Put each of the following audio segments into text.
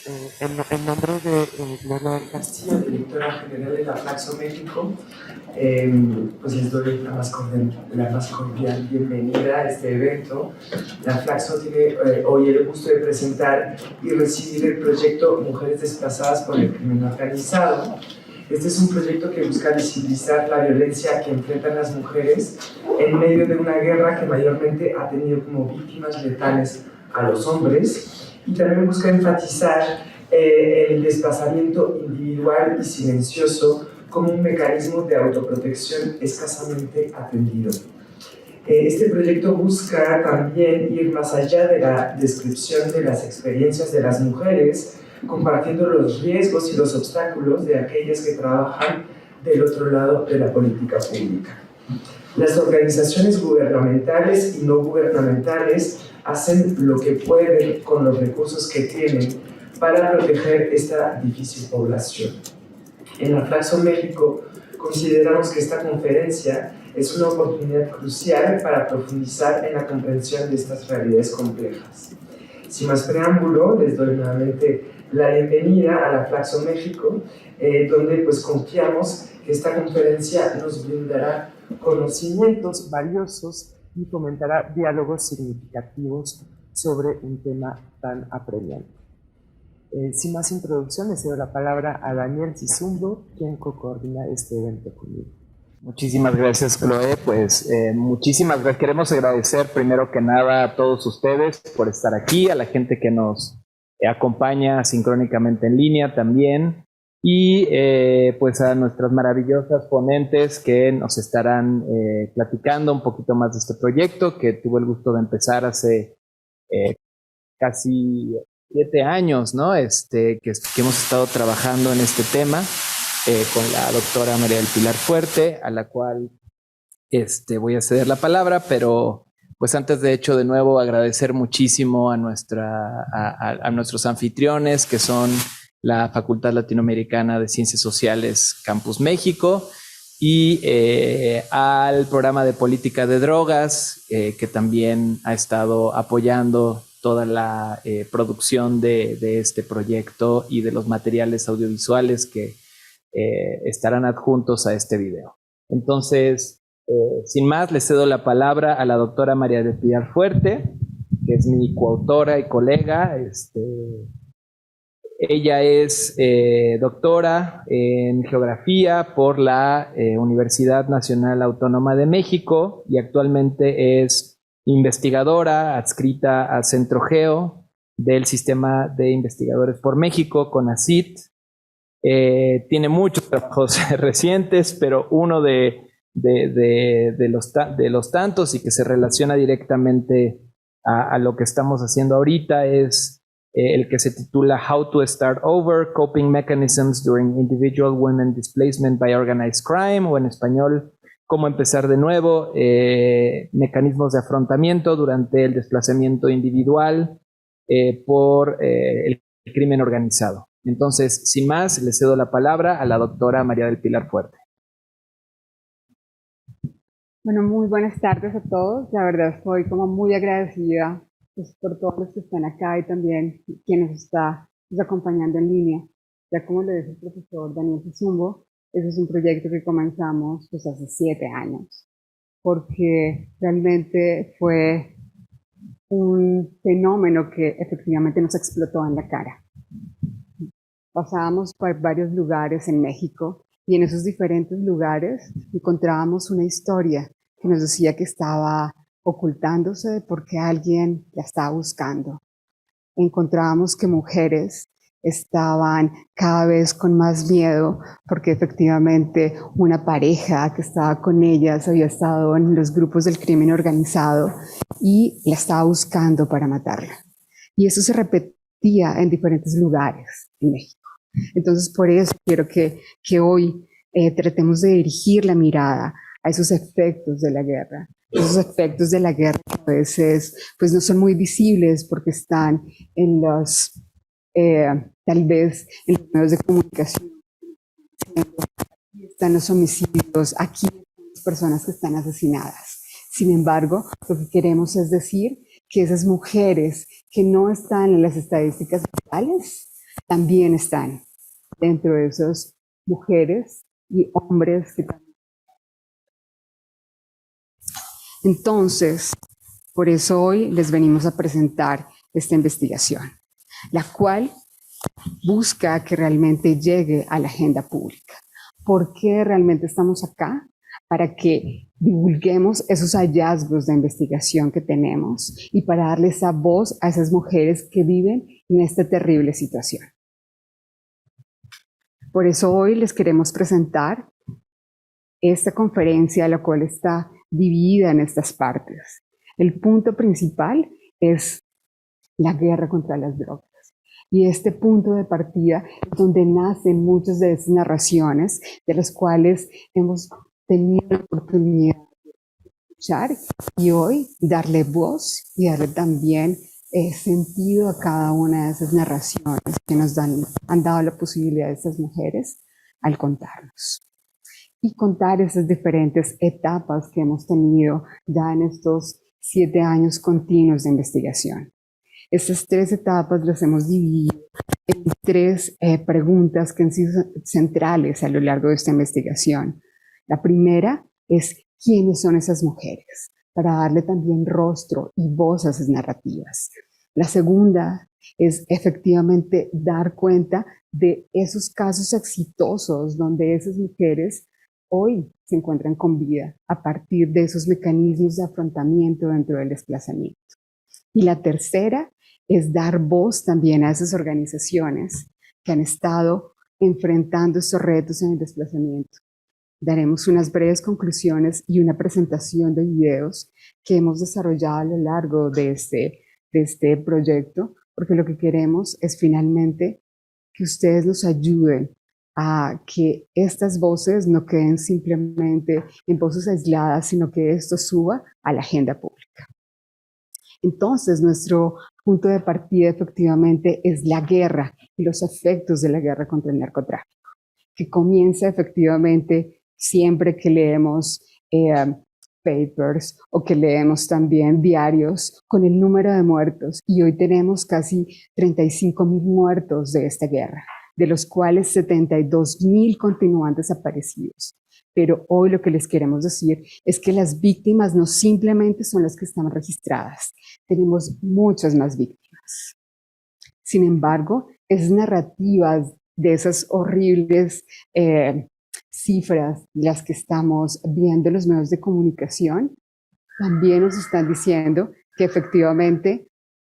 En nombre de Gloria del Castillo, directora general de la Flaxo México, pues les doy la más cordial bienvenida a este evento. La Flaxo tiene hoy el gusto de presentar y recibir el proyecto Mujeres Desplazadas por el Crimen Organizado. Este es un proyecto que busca visibilizar la violencia que enfrentan las mujeres en medio de una guerra que mayormente ha tenido como víctimas letales a los hombres, y también busca enfatizar el desplazamiento individual y silencioso como un mecanismo de autoprotección escasamente atendido. Este proyecto busca también ir más allá de la descripción de las experiencias de las mujeres, compartiendo los riesgos y los obstáculos de aquellas que trabajan del otro lado de la política pública. Las organizaciones gubernamentales y no gubernamentales hacen lo que pueden con los recursos que tienen para proteger esta difícil población. En la Flaxo México consideramos que esta conferencia es una oportunidad crucial para profundizar en la comprensión de estas realidades complejas. Sin más preámbulo, les doy nuevamente la bienvenida a la Flaxo México, donde pues confiamos que esta conferencia nos brindará conocimientos valiosos y fomentará diálogos significativos sobre un tema tan apremiante. Sin más introducción, le cedo la palabra a Daniel Cizumbo, quien coordina este evento conmigo. Muchísimas gracias, Chloe. Pues muchísimas gracias. Queremos agradecer primero que nada a todos ustedes por estar aquí, a la gente que nos acompaña sincrónicamente en línea también, y pues a nuestras maravillosas ponentes que nos estarán platicando un poquito más de este proyecto que tuve el gusto de empezar hace casi 7 años, ¿no? Que hemos estado trabajando en este tema con la doctora María del Pilar Fuerte, a la cual voy a ceder la palabra, pero pues antes de hecho de nuevo agradecer muchísimo a nuestros anfitriones, que son la Facultad Latinoamericana de Ciencias Sociales Campus México, y al programa de política de drogas, que también ha estado apoyando toda la producción de este proyecto y de los materiales audiovisuales que estarán adjuntos a este video. Entonces, sin más, le cedo la palabra a la doctora María del Pilar Fuerte, que es mi coautora y colega. Ella es doctora en geografía por la Universidad Nacional Autónoma de México y actualmente es investigadora adscrita a Centro Geo del Sistema de Investigadores por México, CONACYT. Tiene muchos trabajos recientes, pero uno de los tantos y que se relaciona directamente a lo que estamos haciendo ahorita es el que se titula How to Start Over, Coping Mechanisms During Individual Women Displacement by Organized Crime, o en español, Cómo empezar de nuevo, mecanismos de afrontamiento durante el desplazamiento individual por el crimen organizado. Entonces, sin más, le cedo la palabra a la doctora María del Pilar Fuerte. Bueno, muy buenas tardes a todos. La verdad estoy como muy agradecida pues, por todos los que están acá y también quien nos está pues, acompañando en línea. Ya como le dice el profesor Daniel Cizumbo, ese es un proyecto que comenzamos pues, hace 7 años, porque realmente fue un fenómeno que efectivamente nos explotó en la cara. Pasábamos por varios lugares en México y en esos diferentes lugares encontrábamos una historia que nos decía que estaba ocultándose porque alguien la estaba buscando. Encontrábamos que mujeres estaban cada vez con más miedo porque efectivamente una pareja que estaba con ellas había estado en los grupos del crimen organizado y la estaba buscando para matarla. Y eso se repetía en diferentes lugares en México. Entonces, por eso quiero que hoy tratemos de dirigir la mirada a esos efectos de la guerra. Esos efectos de la guerra a veces pues, no son muy visibles porque están en los, tal vez, en los medios de comunicación. Están los homicidios, aquí están las personas que están asesinadas. Sin embargo, lo que queremos es decir que esas mujeres que no están en las estadísticas totales también están dentro de esas mujeres y hombres que también. Entonces, por eso hoy les venimos a presentar esta investigación, la cual busca que realmente llegue a la agenda pública. ¿Por qué realmente estamos acá? Para que divulguemos esos hallazgos de investigación que tenemos y para darle esa voz a esas mujeres que viven en esta terrible situación. Por eso hoy les queremos presentar esta conferencia, la cual está dividida en estas partes. El punto principal es la guerra contra las drogas. Y este punto de partida es donde nacen muchas de esas narraciones de las cuales hemos tenido la oportunidad de escuchar y hoy darle voz y darle también sentido a cada una de esas narraciones que nos han dado la posibilidad a estas mujeres al contarnos. Y contar esas diferentes etapas que hemos tenido ya en estos 7 años continuos de investigación. Estas 3 etapas las hemos dividido en 3 preguntas que han sido centrales a lo largo de esta investigación. La primera es ¿quiénes son esas mujeres? Para darle también rostro y voz a esas narrativas. La segunda es efectivamente dar cuenta de esos casos exitosos donde esas mujeres hoy se encuentran con vida a partir de esos mecanismos de afrontamiento dentro del desplazamiento. Y la tercera es dar voz también a esas organizaciones que han estado enfrentando estos retos en el desplazamiento. Daremos unas breves conclusiones y una presentación de videos que hemos desarrollado a lo largo de este proyecto, porque lo que queremos es finalmente que ustedes nos ayuden a que estas voces no queden simplemente en voces aisladas, sino que esto suba a la agenda pública. Entonces, nuestro punto de partida efectivamente es la guerra y los efectos de la guerra contra el narcotráfico, que comienza efectivamente siempre que leemos papers o que leemos también diarios con el número de muertos. Y hoy tenemos casi 35.000 muertos de esta guerra, de los cuales 72.000 continúan desaparecidos. Pero hoy lo que les queremos decir es que las víctimas no simplemente son las que están registradas, tenemos muchas más víctimas. Sin embargo, esas narrativas de esas horribles cifras, las que estamos viendo en los medios de comunicación, también nos están diciendo que efectivamente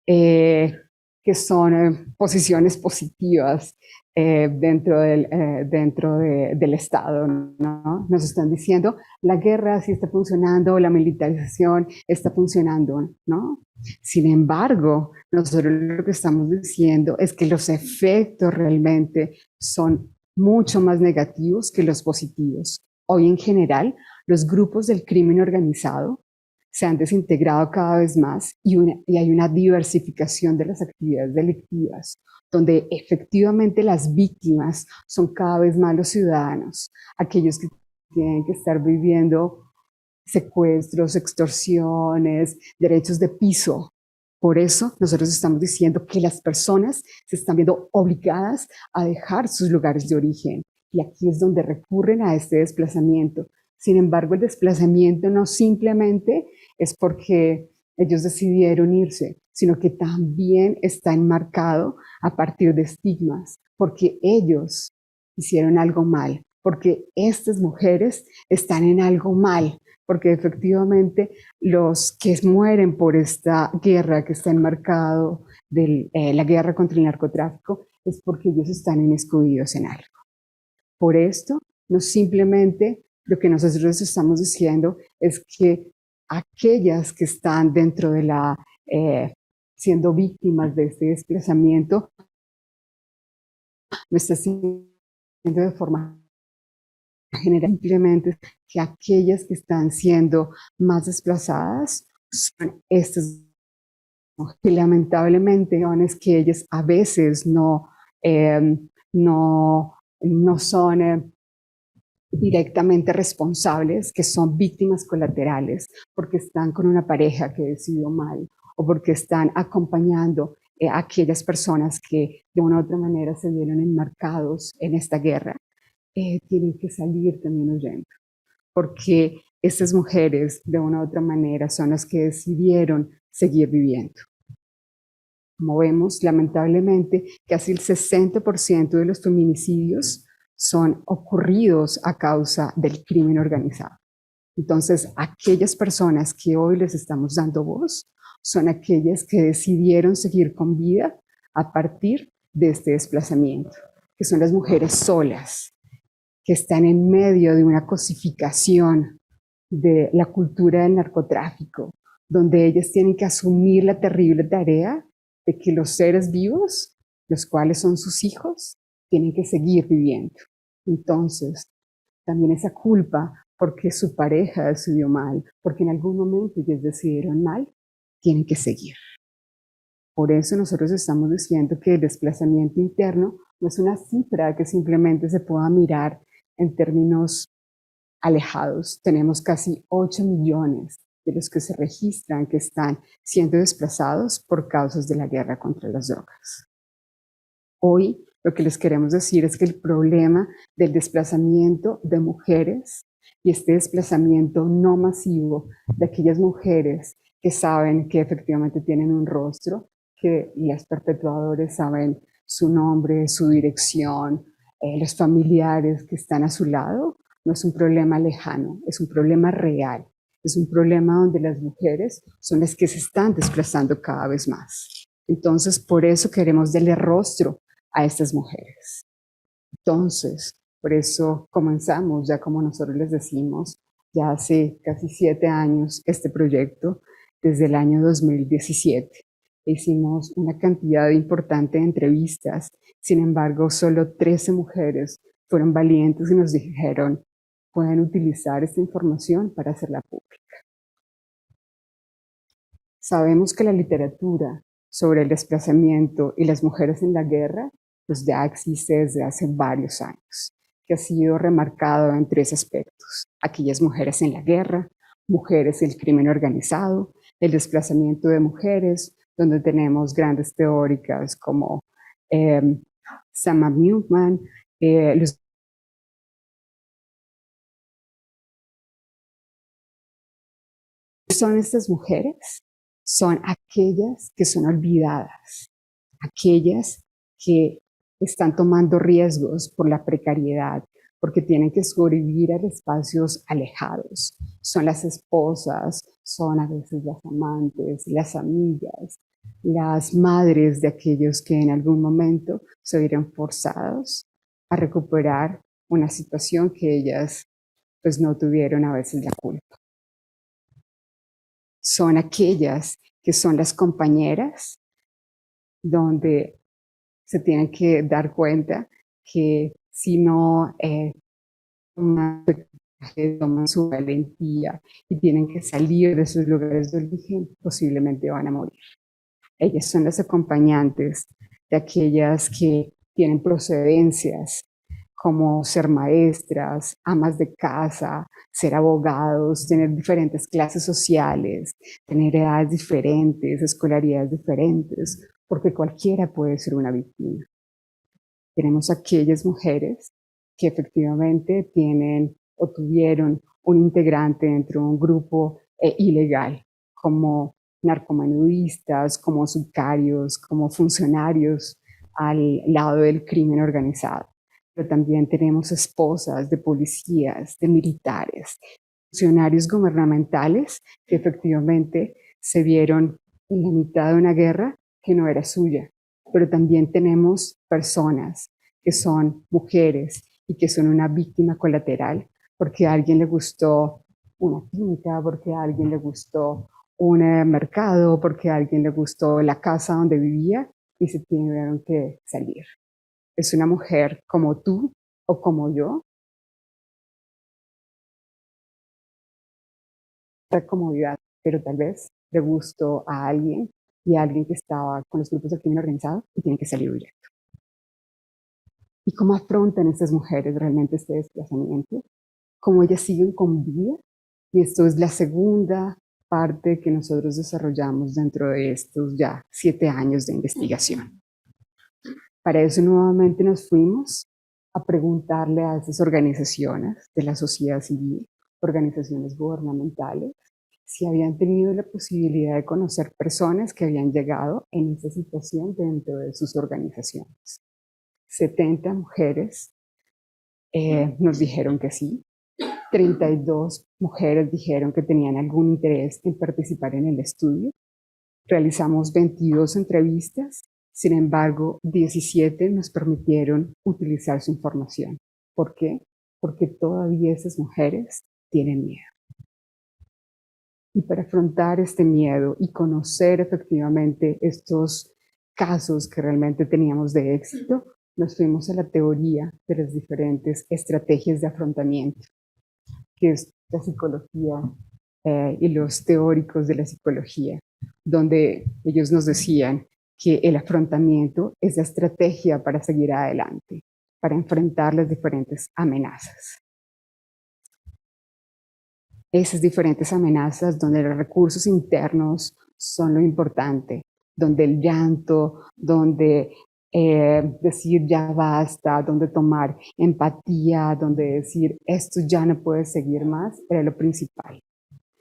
que son posiciones positivas dentro del Estado, ¿no? Nos están diciendo la guerra sí está funcionando, la militarización está funcionando, ¿no? Sin embargo, nosotros lo que estamos diciendo es que los efectos realmente son mucho más negativos que los positivos. Hoy en general, los grupos del crimen organizado se han desintegrado cada vez más y hay una diversificación de las actividades delictivas, donde efectivamente las víctimas son cada vez más los ciudadanos, aquellos que tienen que estar viviendo secuestros, extorsiones, derechos de piso. Por eso nosotros estamos diciendo que las personas se están viendo obligadas a dejar sus lugares de origen y aquí es donde recurren a este desplazamiento. Sin embargo, el desplazamiento no simplemente es porque ellos decidieron irse, sino que también está enmarcado a partir de estigmas, porque ellos hicieron algo mal, porque estas mujeres están en algo mal, porque efectivamente los que mueren por esta guerra que está enmarcado de la guerra contra el narcotráfico es porque ellos están inmiscuidos en algo. Por esto, no simplemente lo que nosotros estamos diciendo es que aquellas que están dentro de siendo víctimas de este desplazamiento, no está siendo de forma general, simplemente que aquellas que están siendo más desplazadas son estas, que lamentablemente es que ellas a veces no son directamente responsables, que son víctimas colaterales porque están con una pareja que decidió mal o porque están acompañando aquellas personas que de una u otra manera se vieron enmarcados en esta guerra, tienen que salir también huyendo, porque estas mujeres de una u otra manera son las que decidieron seguir viviendo. Como vemos, lamentablemente, casi el 60% de los feminicidios son ocurridos a causa del crimen organizado. Entonces, aquellas personas que hoy les estamos dando voz son aquellas que decidieron seguir con vida a partir de este desplazamiento, que son las mujeres solas, que están en medio de una cosificación de la cultura del narcotráfico, donde ellas tienen que asumir la terrible tarea de que los seres vivos, los cuales son sus hijos, tienen que seguir viviendo. Entonces, también esa culpa porque su pareja decidió mal, porque en algún momento ellos decidieron mal, tienen que seguir. Por eso nosotros estamos diciendo que el desplazamiento interno no es una cifra que simplemente se pueda mirar en términos alejados. Tenemos casi 8 millones de los que se registran que están siendo desplazados por causas de la guerra contra las drogas. Hoy lo que les queremos decir es que el problema del desplazamiento de mujeres y este desplazamiento no masivo de aquellas mujeres que saben que efectivamente tienen un rostro, que los perpetuadores saben su nombre, su dirección, los familiares que están a su lado, no es un problema lejano, es un problema real. Es un problema donde las mujeres son las que se están desplazando cada vez más. Entonces, por eso queremos darle rostro a estas mujeres. Entonces, por eso comenzamos, ya como nosotros les decimos, ya hace casi 7 años este proyecto, desde el año 2017. Hicimos una cantidad importante de entrevistas, sin embargo, solo 13 mujeres fueron valientes y nos dijeron, pueden utilizar esta información para hacerla pública. Sabemos que la literatura sobre el desplazamiento y las mujeres en la guerra pues ya existe desde hace varios años, que ha sido remarcado en 3 aspectos: aquellas mujeres en la guerra, mujeres del crimen organizado, el desplazamiento de mujeres, donde tenemos grandes teóricas como Sama Newman, son estas mujeres, son aquellas que son olvidadas, aquellas que están tomando riesgos por la precariedad, porque tienen que sobrevivir a espacios alejados. Son las esposas, son a veces las amantes, las amigas, las madres de aquellos que en algún momento se vieron forzados a recuperar una situación que ellas pues no tuvieron a veces la culpa. Son aquellas que son las compañeras donde se tienen que dar cuenta que si no toman su valentía y tienen que salir de sus lugares de origen, posiblemente van a morir. Ellas son las acompañantes de aquellas que tienen procedencias como ser maestras, amas de casa, ser abogados, tener diferentes clases sociales, tener edades diferentes, escolaridades diferentes, porque cualquiera puede ser una víctima. Tenemos aquellas mujeres que efectivamente tienen o tuvieron un integrante dentro de un grupo ilegal, como narcomenudistas, como sicarios, como funcionarios al lado del crimen organizado. Pero también tenemos esposas de policías, de militares, funcionarios gubernamentales que efectivamente se vieron en la mitad de una guerra que no era suya. Pero también tenemos personas que son mujeres y que son una víctima colateral porque a alguien le gustó una química, porque a alguien le gustó un mercado, porque a alguien le gustó la casa donde vivía y se tuvieron que salir. Es una mujer como tú o como yo, la comodidad, pero tal vez le gustó a alguien y a alguien que estaba con los grupos del crimen organizado y tiene que salir huyendo. ¿Y cómo afrontan estas mujeres realmente este desplazamiento? ¿Cómo ellas siguen con vida? Y esto es la segunda parte que nosotros desarrollamos dentro de estos ya 7 años de investigación. Para eso nuevamente nos fuimos a preguntarle a esas organizaciones de la sociedad civil, organizaciones gubernamentales, si habían tenido la posibilidad de conocer personas que habían llegado en esa situación dentro de sus organizaciones. 70 mujeres nos dijeron que sí. 32 mujeres dijeron que tenían algún interés en participar en el estudio. Realizamos 22 entrevistas, sin embargo, 17 nos permitieron utilizar su información. ¿Por qué? Porque todavía esas mujeres tienen miedo. Y para afrontar este miedo y conocer efectivamente estos casos que realmente teníamos de éxito, nos fuimos a la teoría de las diferentes estrategias de afrontamiento, que es la psicología y los teóricos de la psicología, donde ellos nos decían que el afrontamiento es la estrategia para seguir adelante, para enfrentar las diferentes amenazas. Esas diferentes amenazas donde los recursos internos son lo importante, donde el llanto, donde decir ya basta, donde tomar empatía, donde decir esto ya no puede seguir más, era lo principal.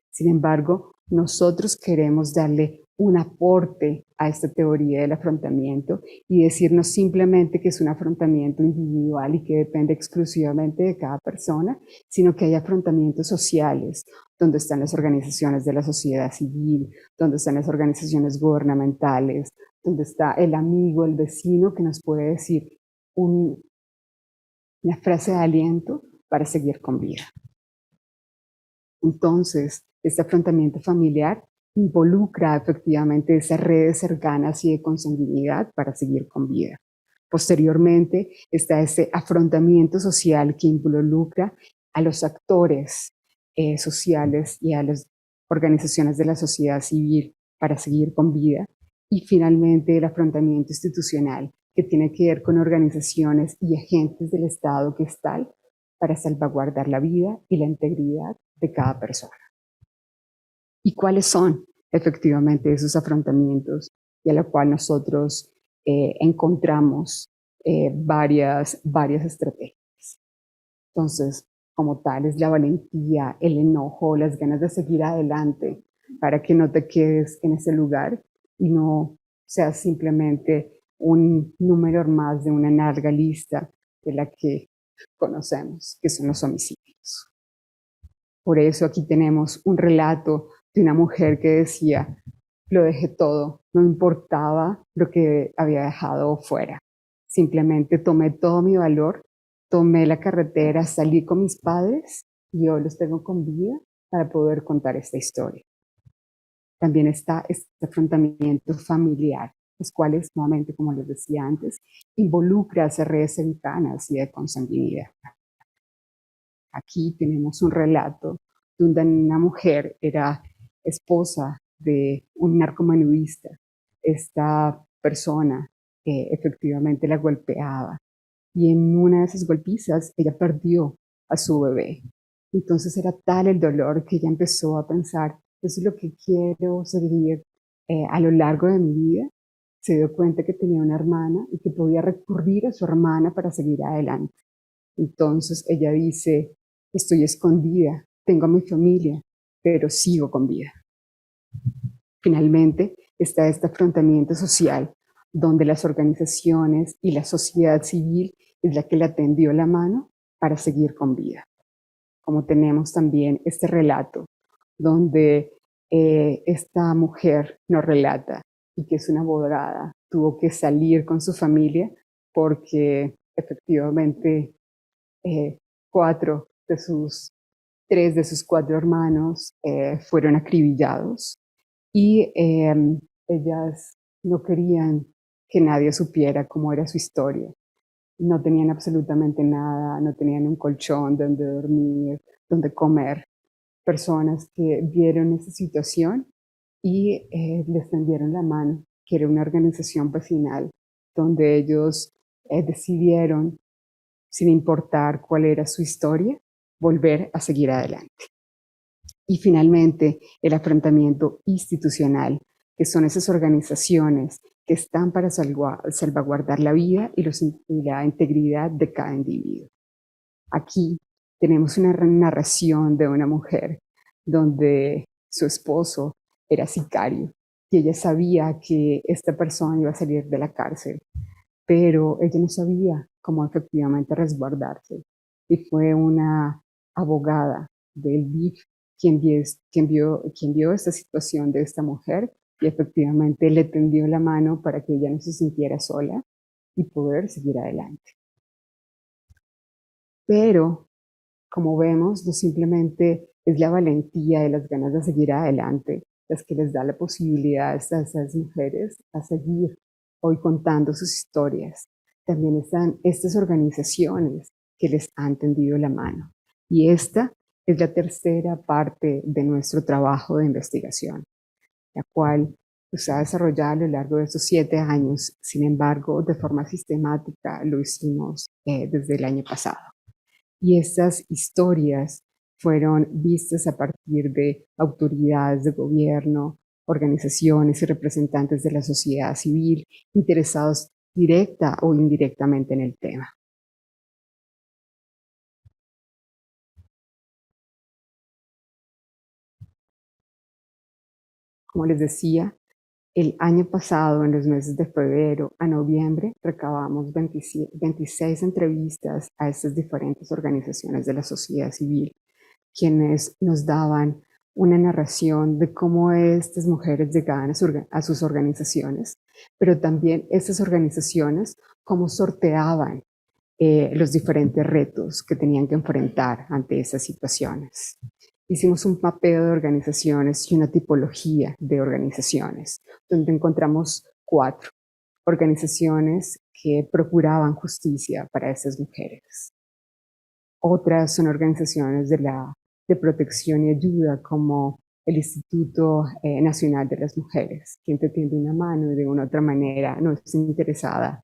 Sin embargo, nosotros queremos darle un aporte a esta teoría del afrontamiento y decirnos simplemente que es un afrontamiento individual y que depende exclusivamente de cada persona, sino que hay afrontamientos sociales, donde están las organizaciones de la sociedad civil, donde están las organizaciones gubernamentales, donde está el amigo, el vecino que nos puede decir una frase de aliento para seguir con vida. Entonces, este afrontamiento familiar involucra efectivamente esas redes cercanas y de consanguinidad para seguir con vida. Posteriormente está ese afrontamiento social que involucra a los actores sociales y a las organizaciones de la sociedad civil para seguir con vida. Y finalmente el afrontamiento institucional que tiene que ver con organizaciones y agentes del Estado que están para salvaguardar la vida y la integridad de cada persona. ¿Y cuáles son efectivamente esos afrontamientos y a la cual nosotros encontramos varias estrategias? Entonces, como tal, es la valentía, el enojo, las ganas de seguir adelante para que no te quedes en ese lugar y no seas simplemente un número más de una larga lista de la que conocemos, que son los homicidios. Por eso aquí tenemos un relato de una mujer que decía, lo dejé todo, no importaba lo que había dejado fuera. Simplemente tomé todo mi valor, tomé la carretera, salí con mis padres y hoy los tengo con vida para poder contar esta historia. También está este afrontamiento familiar, los cuales, nuevamente, como les decía antes, involucra a esas redes cercanas y de consanguinidad. Aquí tenemos un relato donde una mujer era esposa de un narcomenudista. Esta persona efectivamente la golpeaba y en una de esas golpizas ella perdió a su bebé. Entonces era tal el dolor que ella empezó a pensar, eso es lo que quiero seguir a lo largo de mi vida. Se dio cuenta que tenía una hermana y que podía recurrir a su hermana para seguir adelante. Entonces ella dice, estoy escondida, tengo a mi familia, pero sigo con vida. Finalmente está este afrontamiento social, donde las organizaciones y la sociedad civil es la que le tendió la mano para seguir con vida. Como tenemos también este relato, donde esta mujer nos relata y que es una abogada, tuvo que salir con su familia porque efectivamente 3 de sus 4 hermanos fueron acribillados y ellas no querían que nadie supiera cómo era su historia. No tenían absolutamente nada, no tenían un colchón donde dormir, donde comer. Personas que vieron esa situación y les tendieron la mano, que era una organización vecinal, donde ellos decidieron, sin importar cuál era su historia, volver a seguir adelante. Y finalmente, el afrontamiento institucional, que son esas organizaciones que están para salvaguardar la vida y la integridad de cada individuo. Aquí tenemos una narración de una mujer donde su esposo era sicario y ella sabía que esta persona iba a salir de la cárcel, pero ella no sabía cómo efectivamente resguardarse. Y fue una abogada del BIF quien vio esta situación de esta mujer y efectivamente le tendió la mano para que ella no se sintiera sola y poder seguir adelante. Pero, como vemos, no simplemente es la valentía y las ganas de seguir adelante las que les da la posibilidad a esas mujeres a seguir hoy contando sus historias. También están estas organizaciones que les han tendido la mano. Y esta es la tercera parte de nuestro trabajo de investigación, la cual se ha desarrollado a lo largo de estos 7 años. Sin embargo, de forma sistemática lo hicimos desde el año pasado. Y estas historias fueron vistas a partir de autoridades de gobierno, organizaciones y representantes de la sociedad civil interesados directa o indirectamente en el tema. Como les decía, el año pasado, en los meses de febrero a noviembre, recabamos 26 entrevistas a estas diferentes organizaciones de la sociedad civil, quienes nos daban una narración de cómo estas mujeres llegaban a sus organizaciones, pero también estas organizaciones cómo sorteaban los diferentes retos que tenían que enfrentar ante esas situaciones. Hicimos un mapeo de organizaciones y una tipología de organizaciones, donde encontramos 4 organizaciones que procuraban justicia para esas mujeres. Otras son organizaciones de protección y ayuda, como el Instituto Nacional de las Mujeres, quien te tiende una mano y de una u otra manera no está interesada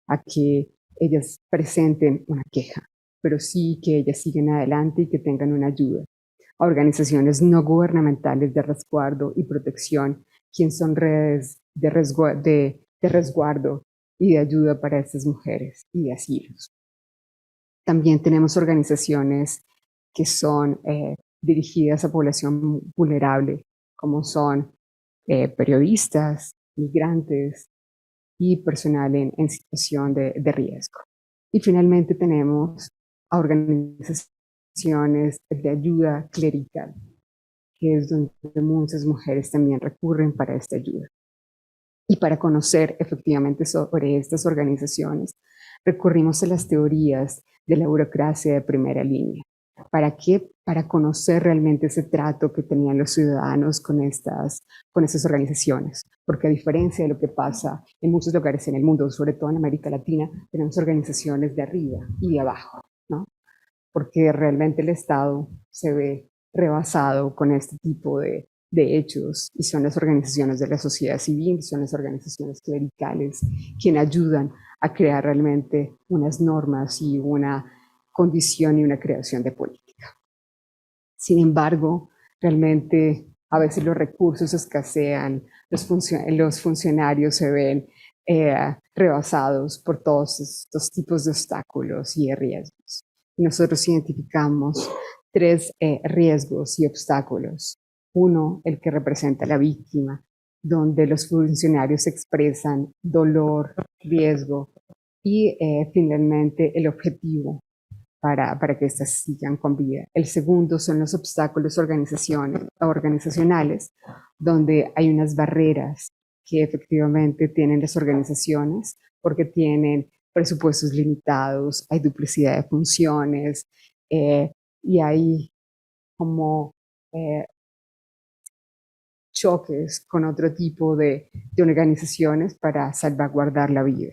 a que ellas presenten una queja, pero sí que ellas siguen adelante y que tengan una ayuda. A organizaciones no gubernamentales de resguardo y protección, quien son redes de resguardo y de ayuda para estas mujeres y de asilos. También tenemos organizaciones que son dirigidas a población vulnerable, como son periodistas, migrantes y personal en situación de riesgo. Y finalmente tenemos a organizaciones de ayuda clerical, que es donde muchas mujeres también recurren para esta ayuda. Y para conocer efectivamente sobre estas organizaciones, recurrimos a las teorías de la burocracia de primera línea. ¿Para qué? Para conocer realmente ese trato que tenían los ciudadanos con estas organizaciones. Porque a diferencia de lo que pasa en muchos lugares en el mundo, sobre todo en América Latina, tenemos organizaciones de arriba y de abajo, ¿no? Porque realmente el Estado se ve rebasado con este tipo de hechos, y son las organizaciones de la sociedad civil, son las organizaciones clericales quienes ayudan a crear realmente unas normas y una condición y una creación de política. Sin embargo, realmente a veces los recursos escasean, los funcionarios se ven rebasados por todos estos tipos de obstáculos y de riesgos. Y nosotros identificamos 3 riesgos y obstáculos. Uno, el que representa a la víctima, donde los funcionarios expresan dolor, riesgo y finalmente el objetivo para que éstas sigan con vida. El segundo son los obstáculos organizacionales, donde hay unas barreras que efectivamente tienen las organizaciones porque tienen presupuestos limitados, hay duplicidad de funciones y hay como choques con otro tipo de organizaciones para salvaguardar la vida.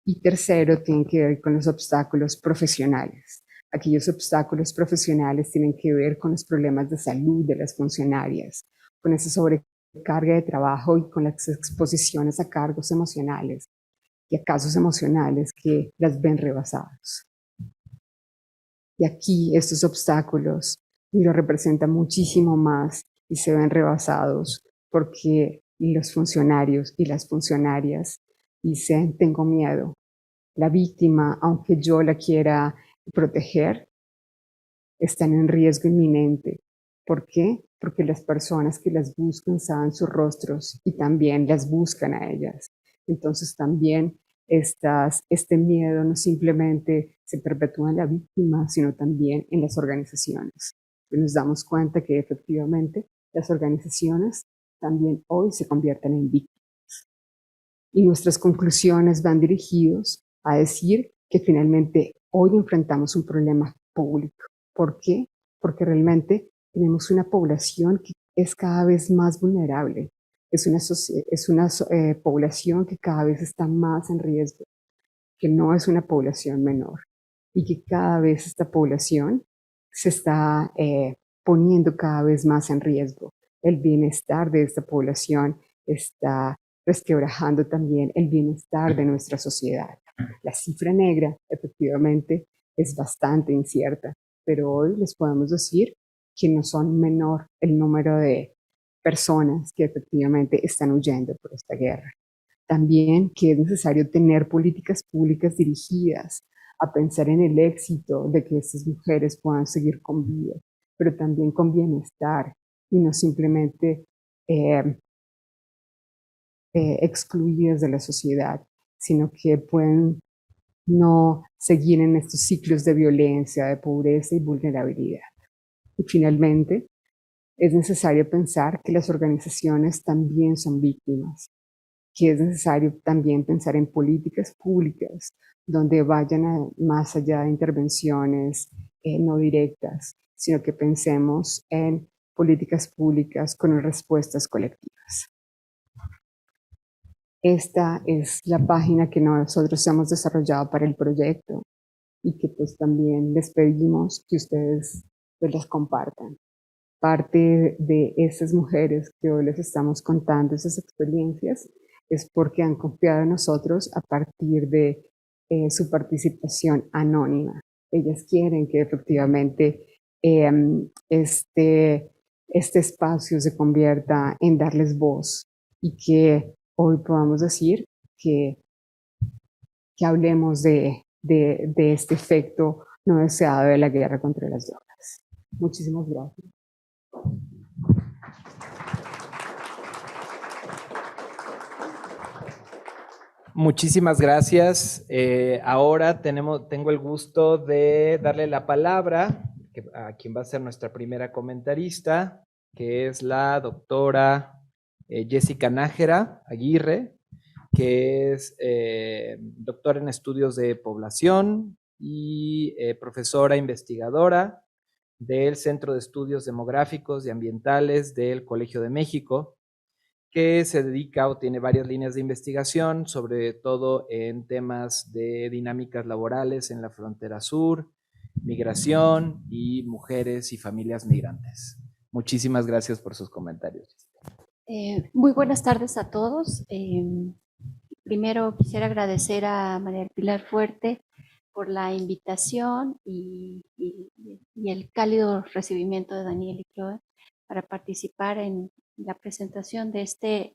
Y tercero, tiene que ver con los obstáculos profesionales. Aquellos obstáculos profesionales tienen que ver con los problemas de salud de las funcionarias, con esa sobrecarga de trabajo y con las exposiciones a cargos emocionales y a casos emocionales que las ven rebasados. Y aquí estos obstáculos y lo representa muchísimo más y se ven rebasados porque los funcionarios y las funcionarias dicen, tengo miedo. La víctima, aunque yo la quiera proteger, están en riesgo inminente. ¿Por qué? Porque las personas que las buscan saben sus rostros y también las buscan a ellas. Entonces también este miedo no simplemente se perpetúa en la víctima, sino también en las organizaciones. Y nos damos cuenta que efectivamente las organizaciones también hoy se convierten en víctimas. Y nuestras conclusiones van dirigidos a decir que finalmente hoy enfrentamos un problema público. ¿Por qué? Porque realmente tenemos una población que es cada vez más vulnerable. Es una población que cada vez está más en riesgo, que no es una población menor y que cada vez esta población se está poniendo cada vez más en riesgo. El bienestar de esta población está resquebrajando también el bienestar de nuestra sociedad. La cifra negra, efectivamente, es bastante incierta, pero hoy les podemos decir que no son menor el número de personas que efectivamente están huyendo por esta guerra. También que es necesario tener políticas públicas dirigidas a pensar en el éxito de que estas mujeres puedan seguir con vida, pero también con bienestar y no simplemente eh, excluidas de la sociedad, sino que pueden no seguir en estos ciclos de violencia, de pobreza y vulnerabilidad. Y finalmente, es necesario pensar que las organizaciones también son víctimas, que es necesario también pensar en políticas públicas donde vayan más allá de intervenciones no directas, sino que pensemos en políticas públicas con respuestas colectivas. Esta es la página que nosotros hemos desarrollado para el proyecto y que pues también les pedimos que ustedes pues las compartan. Parte de esas mujeres que hoy les estamos contando esas experiencias es porque han confiado en nosotros a partir de su participación anónima. Ellas quieren que efectivamente este espacio se convierta en darles voz y que hoy podamos decir que hablemos de este efecto no deseado de la guerra contra las drogas. Muchísimas gracias. Muchísimas gracias. Ahora tengo el gusto de darle la palabra a quien va a ser nuestra primera comentarista, que es la doctora Jessica Nájera Aguirre, que es doctora en estudios de población y profesora investigadora del Centro de Estudios Demográficos y Ambientales del Colegio de México, que se dedica o tiene varias líneas de investigación, sobre todo en temas de dinámicas laborales en la frontera sur, migración y mujeres y familias migrantes. Muchísimas gracias por sus comentarios. Muy buenas tardes a todos. Primero quisiera agradecer a María del Pilar Fuerte por la invitación y el cálido recibimiento de Daniel y Chloe para participar en la presentación de este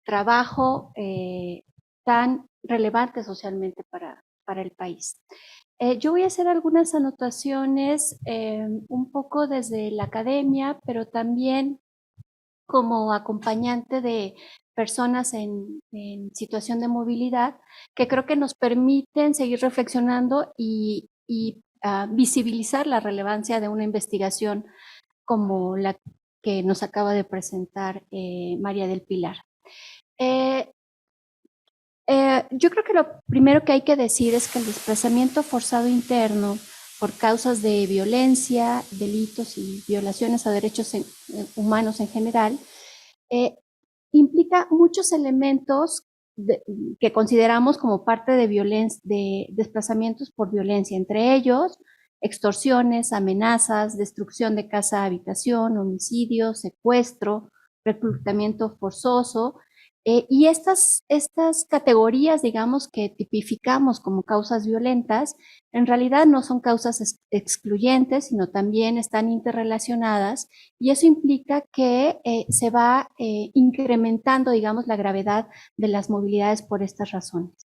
trabajo tan relevante socialmente para el país. Yo voy a hacer algunas anotaciones un poco desde la academia, pero también como acompañante de personas en situación de movilidad, que creo que nos permiten seguir reflexionando y visibilizar la relevancia de una investigación como la que nos acaba de presentar María del Pilar. Yo creo que lo primero que hay que decir es que el desplazamiento forzado interno por causas de violencia, delitos y violaciones a derechos humanos en general, implica muchos elementos que consideramos como parte de desplazamientos por violencia, entre ellos extorsiones, amenazas, destrucción de casa-habitación, homicidio, secuestro, reclutamiento forzoso, Y estas categorías, digamos, que tipificamos como causas violentas, en realidad no son causas excluyentes, sino también están interrelacionadas, y eso implica que se va incrementando, digamos, la gravedad de las movilidades por estas razones.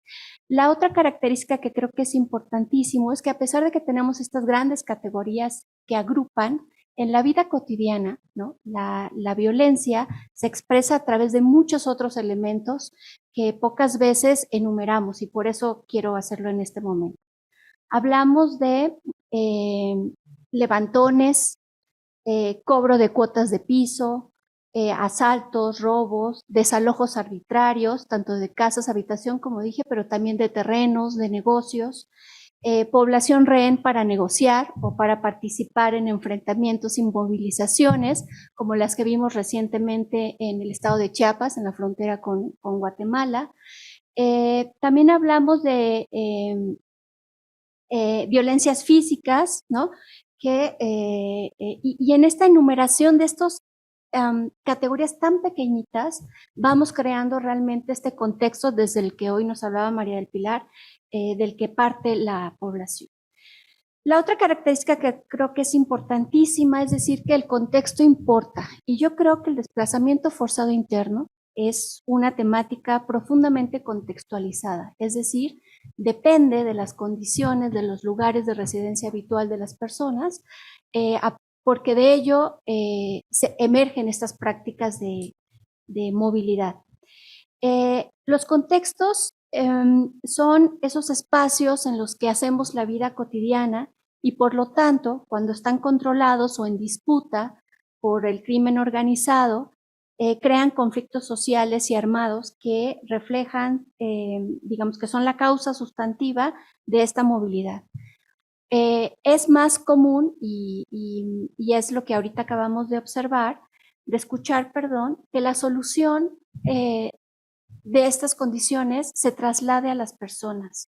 La otra característica que creo que es importantísimo es que a pesar de que tenemos estas grandes categorías que agrupan, en la vida cotidiana, ¿no? La violencia se expresa a través de muchos otros elementos que pocas veces enumeramos, y por eso quiero hacerlo en este momento. Hablamos de levantones, cobro de cuotas de piso, asaltos, robos, desalojos arbitrarios, tanto de casas, habitación, como dije, pero también de terrenos, de negocios, población rehén para negociar o para participar en enfrentamientos y movilizaciones, como las que vimos recientemente en el estado de Chiapas, en la frontera con Guatemala. También hablamos de violencias físicas, ¿no? Y en esta enumeración de estos categorías tan pequeñitas, vamos creando realmente este contexto desde el que hoy nos hablaba María del Pilar, del que parte la población. La otra característica que creo que es importantísima es decir que el contexto importa, y yo creo que el desplazamiento forzado interno es una temática profundamente contextualizada, es decir, depende de las condiciones, de los lugares de residencia habitual de las personas, porque de ello se emergen estas prácticas de movilidad. Los contextos son esos espacios en los que hacemos la vida cotidiana y por lo tanto, cuando están controlados o en disputa por el crimen organizado, crean conflictos sociales y armados que reflejan, digamos que son la causa sustantiva de esta movilidad. Es más común, y es lo que ahorita acabamos de observar, de escuchar, perdón, que la solución de estas condiciones se traslade a las personas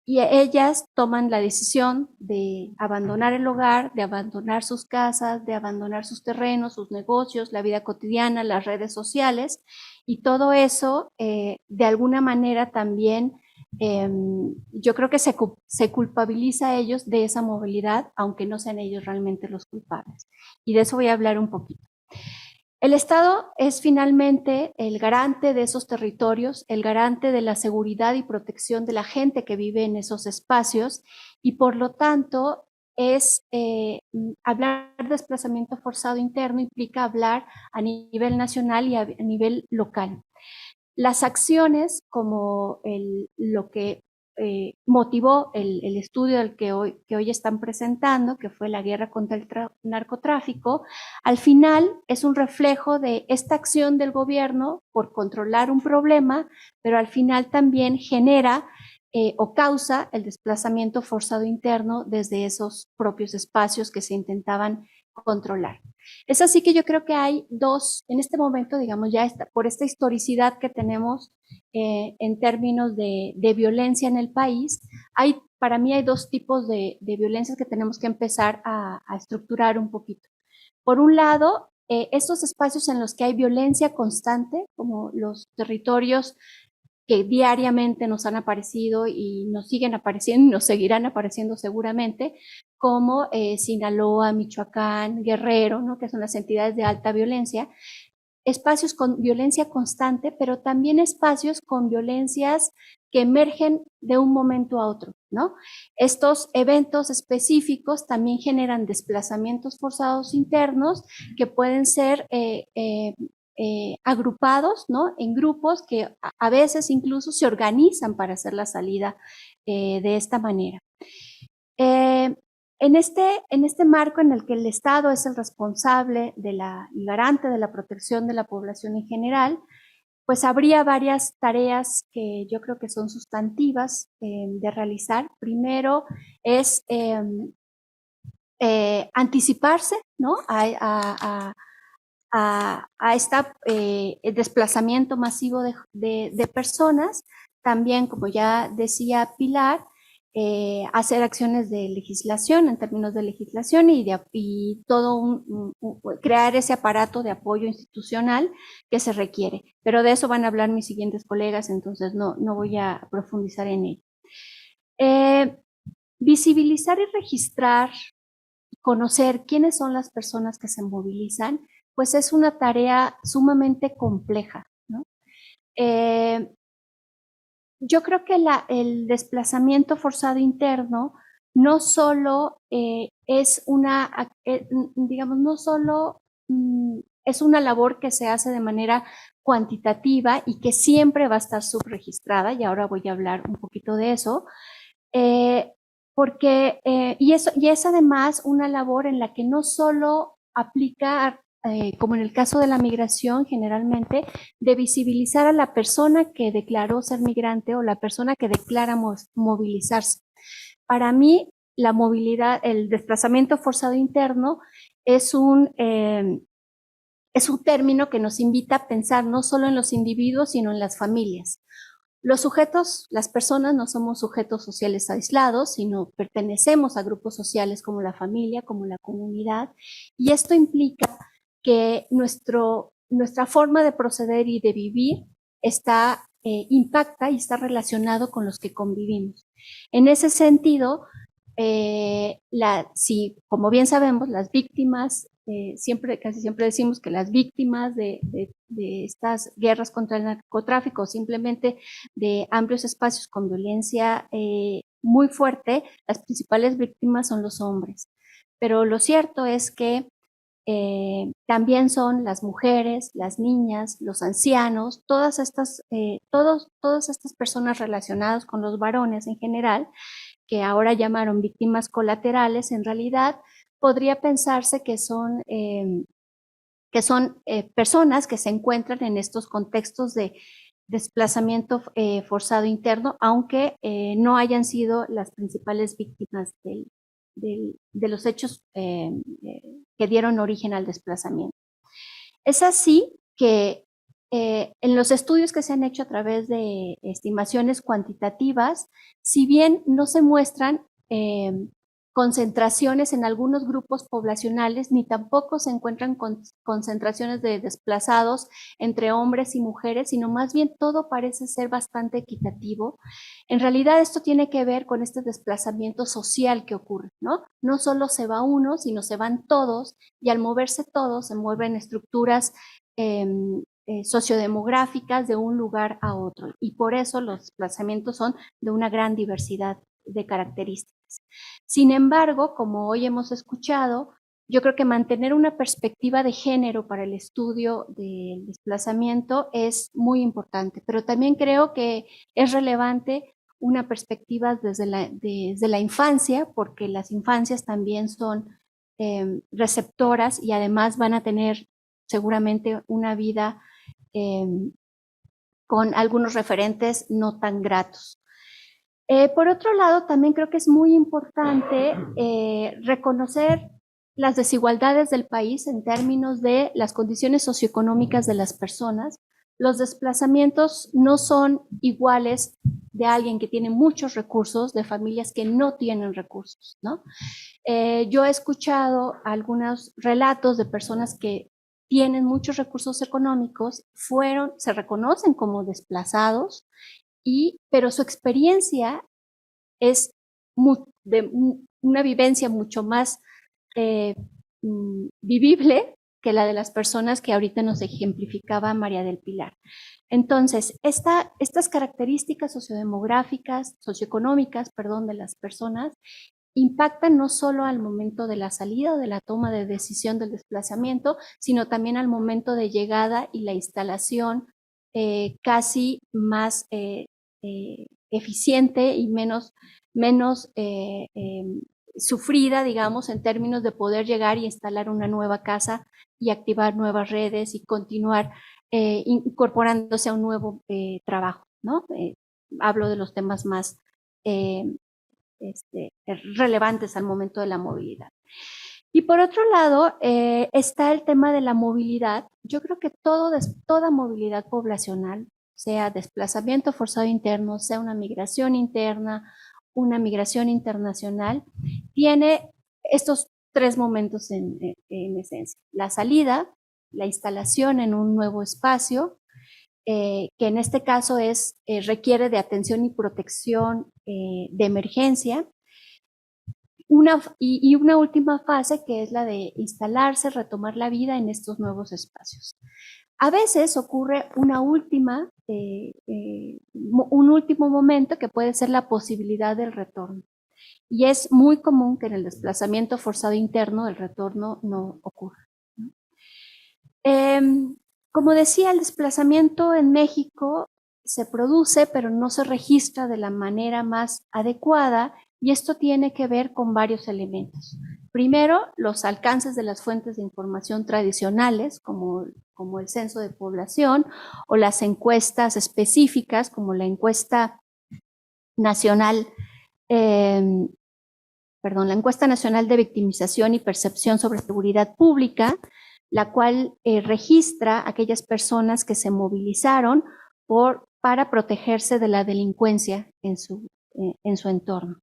y ellas toman la decisión de abandonar el hogar, de abandonar sus casas, de abandonar sus terrenos, sus negocios, la vida cotidiana, las redes sociales, y todo eso de alguna manera también yo creo que se culpabiliza a ellos de esa movilidad, aunque no sean ellos realmente los culpables. Y de eso voy a hablar un poquito. El Estado es finalmente el garante de esos territorios, el garante de la seguridad y protección de la gente que vive en esos espacios, y por lo tanto hablar de desplazamiento forzado interno implica hablar a nivel nacional y a nivel local. Las acciones como lo que motivó el estudio del que hoy están presentando, que fue la guerra contra el narcotráfico, al final es un reflejo de esta acción del gobierno por controlar un problema, pero al final también genera o causa el desplazamiento forzado interno desde esos propios espacios que se intentaban controlar. Es así que yo creo que hay dos, en este momento, digamos, ya por esta historicidad que tenemos en términos de violencia en el país, para mí hay dos tipos de violencias que tenemos que empezar a estructurar un poquito. Por un lado, estos espacios en los que hay violencia constante, como los territorios que diariamente nos han aparecido y nos siguen apareciendo y nos seguirán apareciendo seguramente, como Sinaloa, Michoacán, Guerrero, ¿no? Que son las entidades de alta violencia, espacios con violencia constante, pero también espacios con violencias que emergen de un momento a otro, ¿no? Estos eventos específicos también generan desplazamientos forzados internos que pueden ser agrupados, ¿no? En grupos que a veces incluso se organizan para hacer la salida de esta manera. En este marco en el que el Estado es el responsable y garante de la protección de la población en general, pues habría varias tareas que yo creo que son sustantivas de realizar. Primero es anticiparse, ¿no? a este desplazamiento masivo de personas. También, como ya decía Pilar, hacer acciones de legislación, en términos de legislación y todo crear ese aparato de apoyo institucional que se requiere. Pero de eso van a hablar mis siguientes colegas, entonces no voy a profundizar en ello. Visibilizar y registrar, conocer quiénes son las personas que se movilizan, pues es una tarea sumamente compleja, ¿no? Yo creo que el desplazamiento forzado interno no solo es digamos, no solo es una labor que se hace de manera cuantitativa y que siempre va a estar subregistrada, y ahora voy a hablar un poquito de eso, y es además una labor en la que no solo aplica, como en el caso de la migración generalmente, de visibilizar a la persona que declaró ser migrante o la persona que declara movilizarse. Para mí, la movilidad, el desplazamiento forzado interno es un término que nos invita a pensar no solo en los individuos, sino en las familias. Los sujetos, las personas, no somos sujetos sociales aislados, sino pertenecemos a grupos sociales como la familia, como la comunidad, y esto implica que nuestra forma de proceder y de vivir impacta y está relacionado con los que convivimos. En ese sentido, como bien sabemos, las víctimas, casi siempre decimos que las víctimas de estas guerras contra el narcotráfico, simplemente de amplios espacios con violencia muy fuerte, las principales víctimas son los hombres. Pero lo cierto es que también son las mujeres, las niñas, los ancianos, todas estas personas relacionadas con los varones en general, que ahora llamaron víctimas colaterales, en realidad podría pensarse que son personas que se encuentran en estos contextos de desplazamiento forzado interno, aunque no hayan sido las principales víctimas de los hechos que dieron origen al desplazamiento. Es así que en los estudios que se han hecho a través de estimaciones cuantitativas, si bien no se muestran concentraciones en algunos grupos poblacionales, ni tampoco se encuentran concentraciones de desplazados entre hombres y mujeres, sino más bien todo parece ser bastante equitativo. En realidad esto tiene que ver con este desplazamiento social que ocurre, ¿no? No solo se va uno, sino se van todos, y al moverse todos se mueven estructuras sociodemográficas de un lugar a otro, y por eso los desplazamientos son de una gran diversidad de características. Sin embargo, como hoy hemos escuchado, yo creo que mantener una perspectiva de género para el estudio del desplazamiento es muy importante, pero también creo que es relevante una perspectiva desde la infancia, porque las infancias también son receptoras y además van a tener seguramente una vida con algunos referentes no tan gratos. Por otro lado, también creo que es muy importante reconocer las desigualdades del país en términos de las condiciones socioeconómicas de las personas. Los desplazamientos no son iguales de alguien que tiene muchos recursos, de familias que no tienen recursos, ¿no? Yo he escuchado algunos relatos de personas que tienen muchos recursos económicos, se reconocen como desplazados, pero su experiencia es de una vivencia mucho más vivible que la de las personas que ahorita nos ejemplificaba María del Pilar. Entonces, estas características socioeconómicas, de las personas impactan no solo al momento de la salida o de la toma de decisión del desplazamiento, sino también al momento de llegada y la instalación casi más eficiente y menos sufrida, digamos, en términos de poder llegar y instalar una nueva casa y activar nuevas redes y continuar incorporándose a un nuevo trabajo, ¿no? Hablo de los temas más relevantes al momento de la movilidad. Y por otro lado, está el tema de la movilidad. Yo creo que toda movilidad poblacional, sea desplazamiento forzado interno, sea una migración interna una migración internacional tiene estos tres momentos en esencia. La salida, la instalación en un nuevo espacio, que en este caso requiere de atención y protección de emergencia, y una última fase que es la de instalarse, retomar la vida en estos nuevos espacios. A veces ocurre un último momento que puede ser la posibilidad del retorno. Y es muy común que en el desplazamiento forzado interno el retorno no ocurra. Como decía, el desplazamiento en México se produce, pero no se registra de la manera más adecuada, y esto tiene que ver con varios elementos. Primero, los alcances de las fuentes de información tradicionales, como el censo de población, o las encuestas específicas, como la encuesta nacional, la encuesta nacional de victimización y percepción sobre seguridad pública, la cual registra aquellas personas que se movilizaron para protegerse de la delincuencia en su entorno.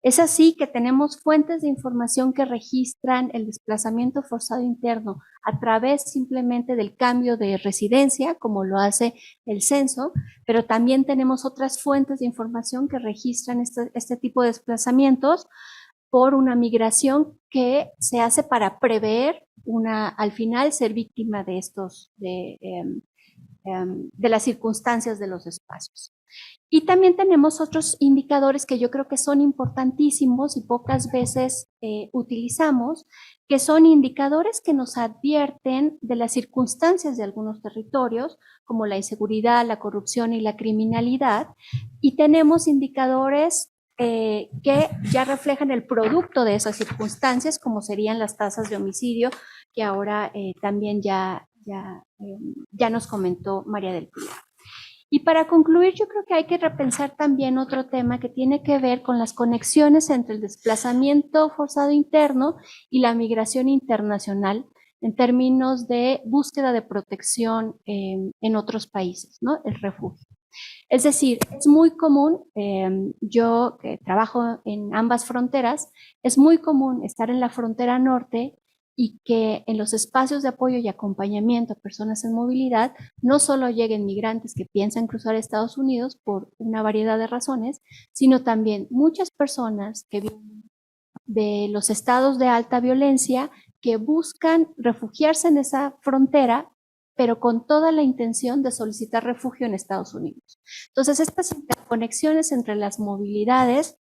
Es así que tenemos fuentes de información que registran el desplazamiento forzado interno a través simplemente del cambio de residencia, como lo hace el censo, pero también tenemos otras fuentes de información que registran este tipo de desplazamientos por una migración que se hace para prever al final ser víctima de de las circunstancias de los espacios. Y también tenemos otros indicadores que yo creo que son importantísimos y pocas veces utilizamos, que son indicadores que nos advierten de las circunstancias de algunos territorios, como la inseguridad, la corrupción y la criminalidad, y tenemos indicadores que ya reflejan el producto de esas circunstancias, como serían las tasas de homicidio, que ahora también ya nos comentó María del Pilar. Y para concluir, yo creo que hay que repensar también otro tema que tiene que ver con las conexiones entre el desplazamiento forzado interno y la migración internacional en términos de búsqueda de protección en otros países, ¿no? El refugio. Es decir, es muy común, yo que trabajo en ambas fronteras, es muy común estar en la frontera norte y que en los espacios de apoyo y acompañamiento a personas en movilidad no solo lleguen migrantes que piensan cruzar Estados Unidos por una variedad de razones, sino también muchas personas que vienen de los estados de alta violencia que buscan refugiarse en esa frontera, pero con toda la intención de solicitar refugio en Estados Unidos. Entonces, estas interconexiones entre las movilidades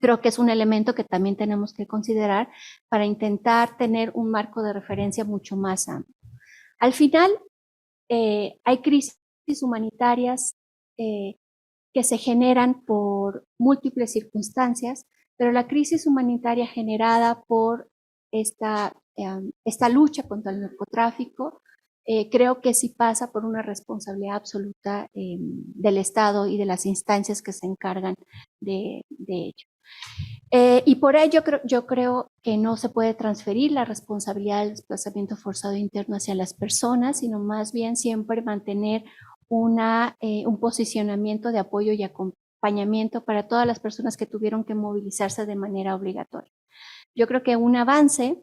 creo que es un elemento que también tenemos que considerar para intentar tener un marco de referencia mucho más amplio. Al final, hay crisis humanitarias que se generan por múltiples circunstancias, pero la crisis humanitaria generada por esta lucha contra el narcotráfico, creo que sí pasa por una responsabilidad absoluta del Estado y de las instancias que se encargan de ello. Y por ello yo creo que no se puede transferir la responsabilidad del desplazamiento forzado interno hacia las personas, sino más bien siempre mantener un posicionamiento de apoyo y acompañamiento para todas las personas que tuvieron que movilizarse de manera obligatoria. Yo creo que un avance,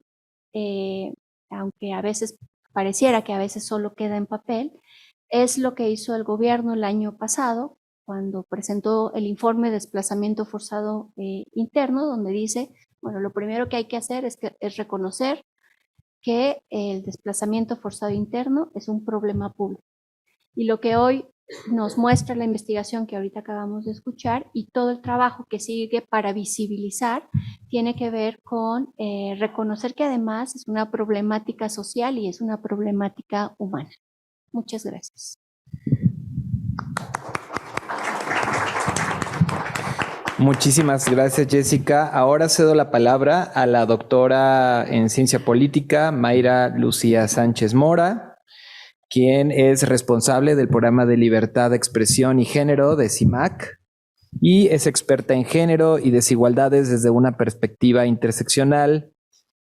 aunque a veces pareciera que a veces solo queda en papel, es lo que hizo el gobierno el año pasado, cuando presentó el informe de desplazamiento forzado interno, donde dice, bueno, lo primero que hay que hacer es reconocer que el desplazamiento forzado interno es un problema público. Y lo que hoy nos muestra la investigación que ahorita acabamos de escuchar y todo el trabajo que sigue para visibilizar tiene que ver con reconocer que además es una problemática social y es una problemática humana. Muchas gracias. Muchísimas gracias, Jessica. Ahora cedo la palabra a la doctora en Ciencia Política, Mayra Lucía Sánchez Mora, quien es responsable del programa de Libertad de Expresión y Género de CIMAC y es experta en género y desigualdades desde una perspectiva interseccional.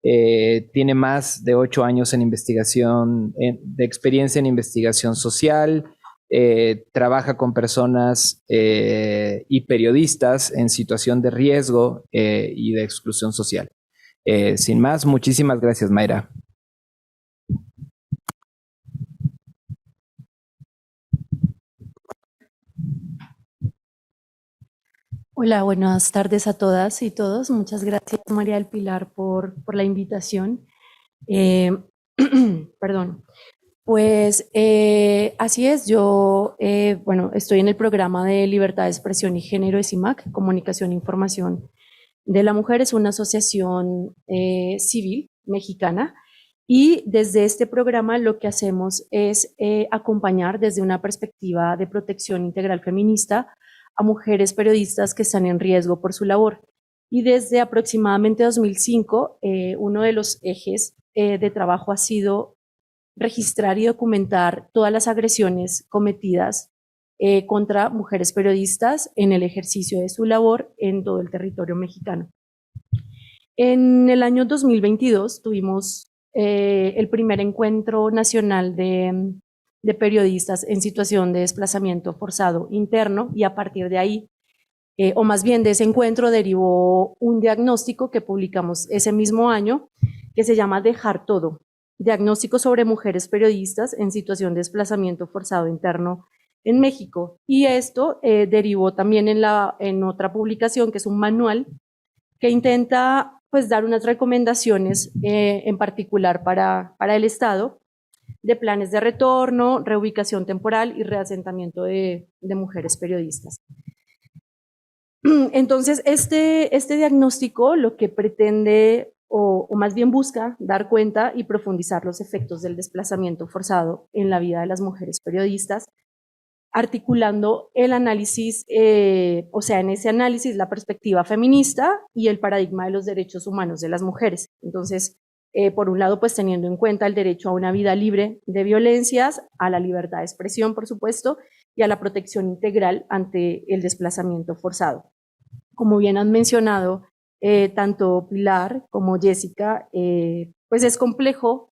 Tiene más de 8 años en investigación, de experiencia en investigación social. trabaja con personas y periodistas en situación de riesgo y de exclusión social. Sin más, muchísimas gracias, Mayra. Hola, buenas tardes a todas y todos. Muchas gracias, María del Pilar, por la invitación. Perdón. Pues así es, yo bueno, estoy en el programa de Libertad de Expresión y Género de CIMAC, Comunicación e Información de la Mujer. Es una asociación civil mexicana y desde este programa lo que hacemos es acompañar desde una perspectiva de protección integral feminista a mujeres periodistas que están en riesgo por su labor. Y desde aproximadamente 2005, uno de los ejes de trabajo ha sido registrar y documentar todas las agresiones cometidas contra mujeres periodistas en el ejercicio de su labor en todo el territorio mexicano. En el año 2022 tuvimos el primer encuentro nacional de periodistas en situación de desplazamiento forzado interno y a partir de ahí, o más bien de ese encuentro derivó un diagnóstico que publicamos ese mismo año que se llama Dejar Todo, diagnóstico sobre mujeres periodistas en situación de desplazamiento forzado interno en México. Y esto derivó también en otra publicación que es un manual que intenta pues dar unas recomendaciones en particular para el Estado de planes de retorno, reubicación temporal y reasentamiento de mujeres periodistas. Entonces, este diagnóstico lo que pretende, o más bien busca, dar cuenta y profundizar los efectos del desplazamiento forzado en la vida de las mujeres periodistas, articulando el análisis, o sea, en ese análisis la perspectiva feminista y el paradigma de los derechos humanos de las mujeres. Entonces, por un lado, pues teniendo en cuenta el derecho a una vida libre de violencias, a la libertad de expresión, por supuesto, y a la protección integral ante el desplazamiento forzado. Como bien han mencionado, tanto Pilar como Jessica, pues es complejo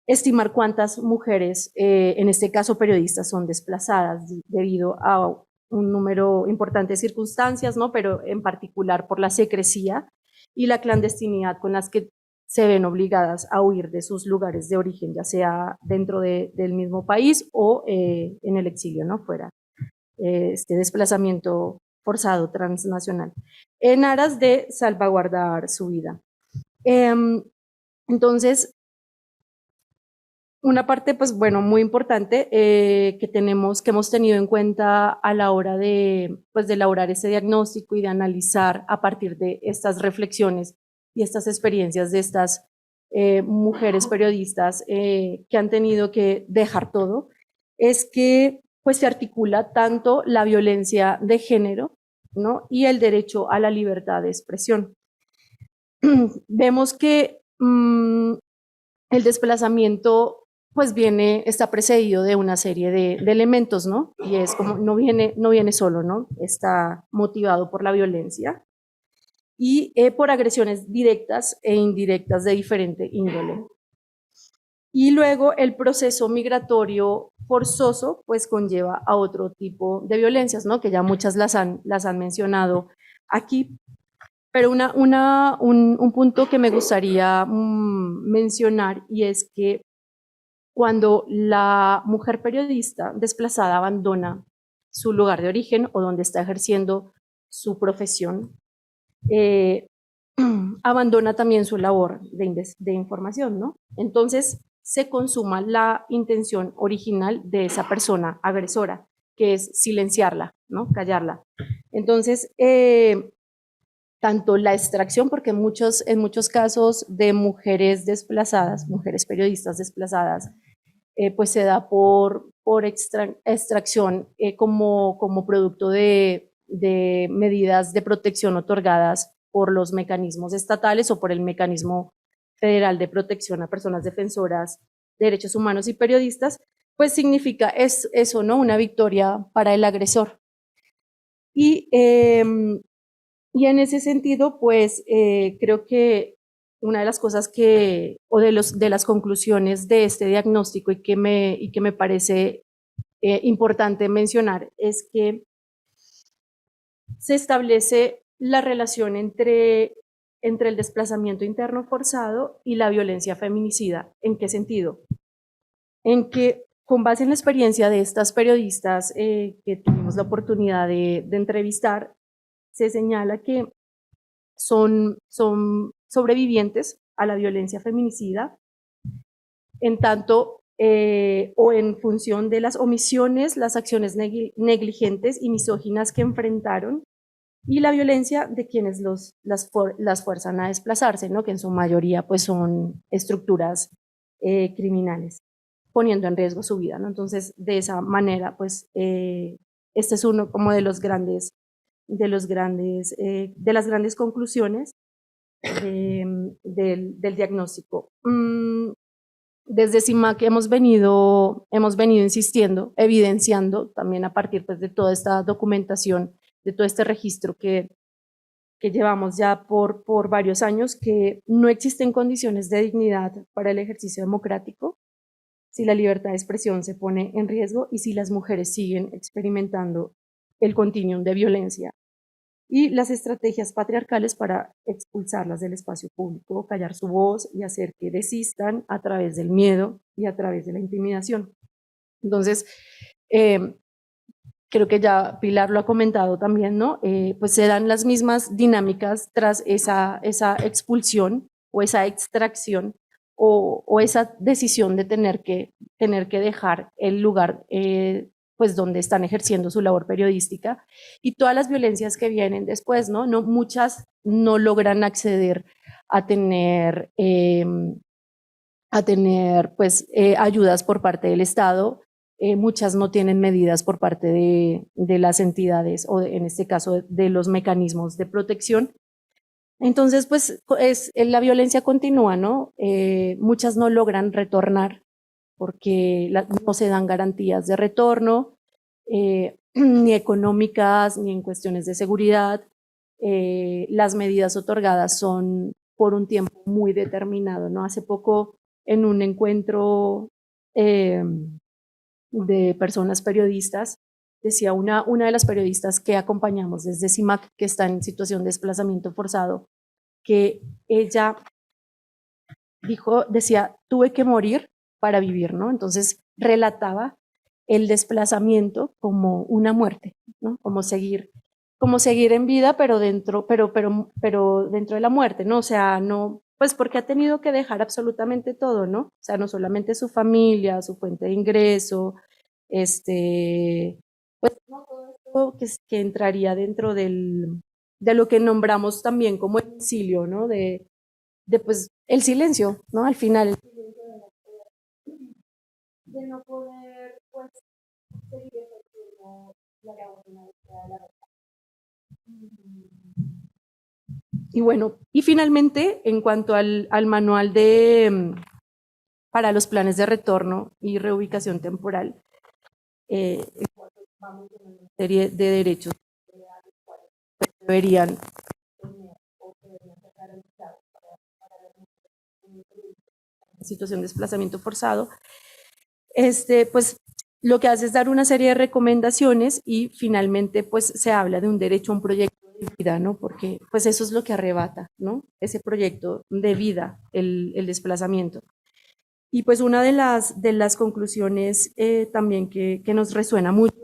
estimar cuántas mujeres, en este caso periodistas, son desplazadas debido a un número importante de circunstancias, ¿no? Pero en particular por la secrecía y la clandestinidad con las que se ven obligadas a huir de sus lugares de origen, ya sea dentro del mismo país o en el exilio, ¿no? Fuera este desplazamiento forzado transnacional, en aras de salvaguardar su vida. Entonces, una parte, pues bueno, muy importante que hemos tenido en cuenta a la hora de, pues, de elaborar ese diagnóstico y de analizar a partir de estas reflexiones y estas experiencias de estas mujeres periodistas que han tenido que dejar todo, es que pues se articula tanto la violencia de género, ¿no? Y el derecho a la libertad de expresión. Vemos que el desplazamiento pues está precedido de una serie de elementos, ¿no? Y es como, no viene solo, ¿no? Está motivado por la violencia y por agresiones directas e indirectas de diferente índole. Y luego el proceso migratorio forzoso pues conlleva a otro tipo de violencias, ¿no? Que ya muchas las han mencionado aquí. Pero un punto que me gustaría mencionar, y es que cuando la mujer periodista desplazada abandona su lugar de origen o donde está ejerciendo su profesión, abandona también su labor de información, ¿no? Entonces se consuma la intención original de esa persona agresora, que es silenciarla, ¿no? Callarla. Entonces, tanto la extracción, porque en muchos casos de mujeres desplazadas, mujeres periodistas desplazadas, pues se da por extracción como producto de medidas de protección otorgadas por los mecanismos estatales o por el mecanismo federal de protección a personas defensoras de derechos humanos y periodistas, pues significa eso, ¿no? Una victoria para el agresor. Y en ese sentido, pues creo que una de las cosas o de las conclusiones de este diagnóstico y que me parece importante mencionar es que se establece la relación entre el desplazamiento interno forzado y la violencia feminicida. ¿En qué sentido? En que, con base en la experiencia de estas periodistas que tuvimos la oportunidad de entrevistar, se señala que son sobrevivientes a la violencia feminicida, en tanto o en función de las omisiones, las acciones negligentes y misóginas que enfrentaron, y la violencia de quienes las fuerzan a desplazarse, ¿no? Que en su mayoría pues son estructuras criminales, poniendo en riesgo su vida, ¿no? Entonces, de esa manera, pues, este es uno como de las grandes conclusiones del diagnóstico. Desde CIMAC hemos venido insistiendo, evidenciando también a partir pues, de toda esta documentación, de todo este registro que llevamos ya por varios años, que no existen condiciones de dignidad para el ejercicio democrático si la libertad de expresión se pone en riesgo y si las mujeres siguen experimentando el continuum de violencia y las estrategias patriarcales para expulsarlas del espacio público, callar su voz y hacer que desistan a través del miedo y a través de la intimidación. Entonces, creo que ya Pilar lo ha comentado también, ¿no? Pues se dan las mismas dinámicas tras esa expulsión o esa extracción o esa decisión de tener que dejar el lugar pues donde están ejerciendo su labor periodística, y todas las violencias que vienen después, ¿no? Muchas no logran acceder a tener pues, ayudas por parte del Estado, muchas no tienen medidas por parte de las entidades o en este caso de los mecanismos de protección. Entonces, pues la violencia continúa, ¿no? Muchas no logran retornar porque no se dan garantías de retorno, ni económicas, ni en cuestiones de seguridad. Las medidas otorgadas son por un tiempo muy determinado, ¿no? Hace poco, en un encuentro de personas periodistas, decía una de las periodistas que acompañamos desde CIMAC, que está en situación de desplazamiento forzado, que ella decía, tuve que morir para vivir, ¿no? Entonces relataba el desplazamiento como una muerte, ¿no? Como seguir en vida, pero dentro de la muerte, ¿no? O sea, no, pues porque ha tenido que dejar absolutamente todo, ¿no? O sea, no solamente su familia, su fuente de ingreso, pues no, todo esto que entraría dentro de lo que nombramos también como el exilio, ¿no? De pues el silencio, ¿no? Al final, el silencio de no poder, pues, seguir ejerciendo la labor de una búsqueda de la verdad. Y bueno, y finalmente, en cuanto al manual para los planes de retorno y reubicación temporal, vamos a una serie de derechos que deberían tener o que deberían ser garantizados para las mujeres en situación de desplazamiento forzado. Pues lo que hace es dar una serie de recomendaciones y finalmente pues se habla de un derecho a un proyecto de vida, ¿no? Porque pues eso es lo que arrebata, ¿no? Ese proyecto de vida, el desplazamiento. Y pues una de las conclusiones también que nos resuena mucho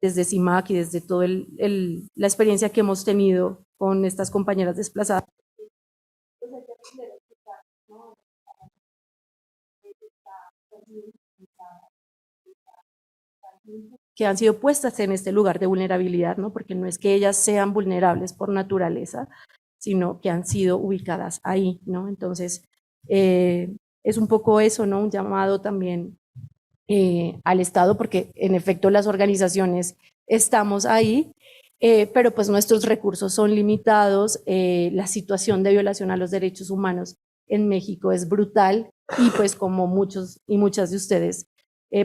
desde CIMAC y desde toda la experiencia que hemos tenido con estas compañeras desplazadas, pues hay que aprender a escuchar, ¿no? Que han sido puestas en este lugar de vulnerabilidad, ¿no? Porque no es que ellas sean vulnerables por naturaleza, sino que han sido ubicadas ahí, ¿no? Entonces, es un poco eso, ¿no? Un llamado también al Estado, porque en efecto las organizaciones estamos ahí, pero pues nuestros recursos son limitados, la situación de violación a los derechos humanos en México es brutal y pues como muchos y muchas de ustedes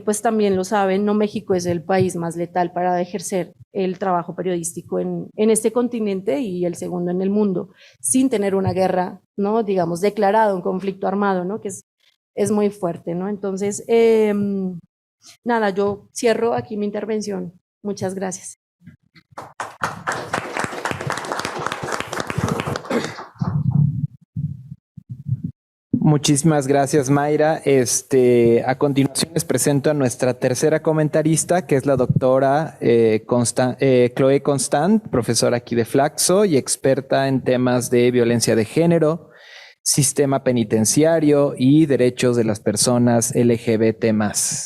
pues también lo saben, no, México es el país más letal para ejercer el trabajo periodístico en este continente y el segundo en el mundo, sin tener una guerra, ¿no? Digamos, declarado, un conflicto armado, ¿no? Que es muy fuerte, ¿no? Entonces, nada, yo cierro aquí mi intervención. Muchas gracias. Muchísimas gracias, Mayra. A continuación les presento a nuestra tercera comentarista, que es la doctora Chloe Constant, profesora aquí de Flaxo y experta en temas de violencia de género, sistema penitenciario y derechos de las personas LGBT+.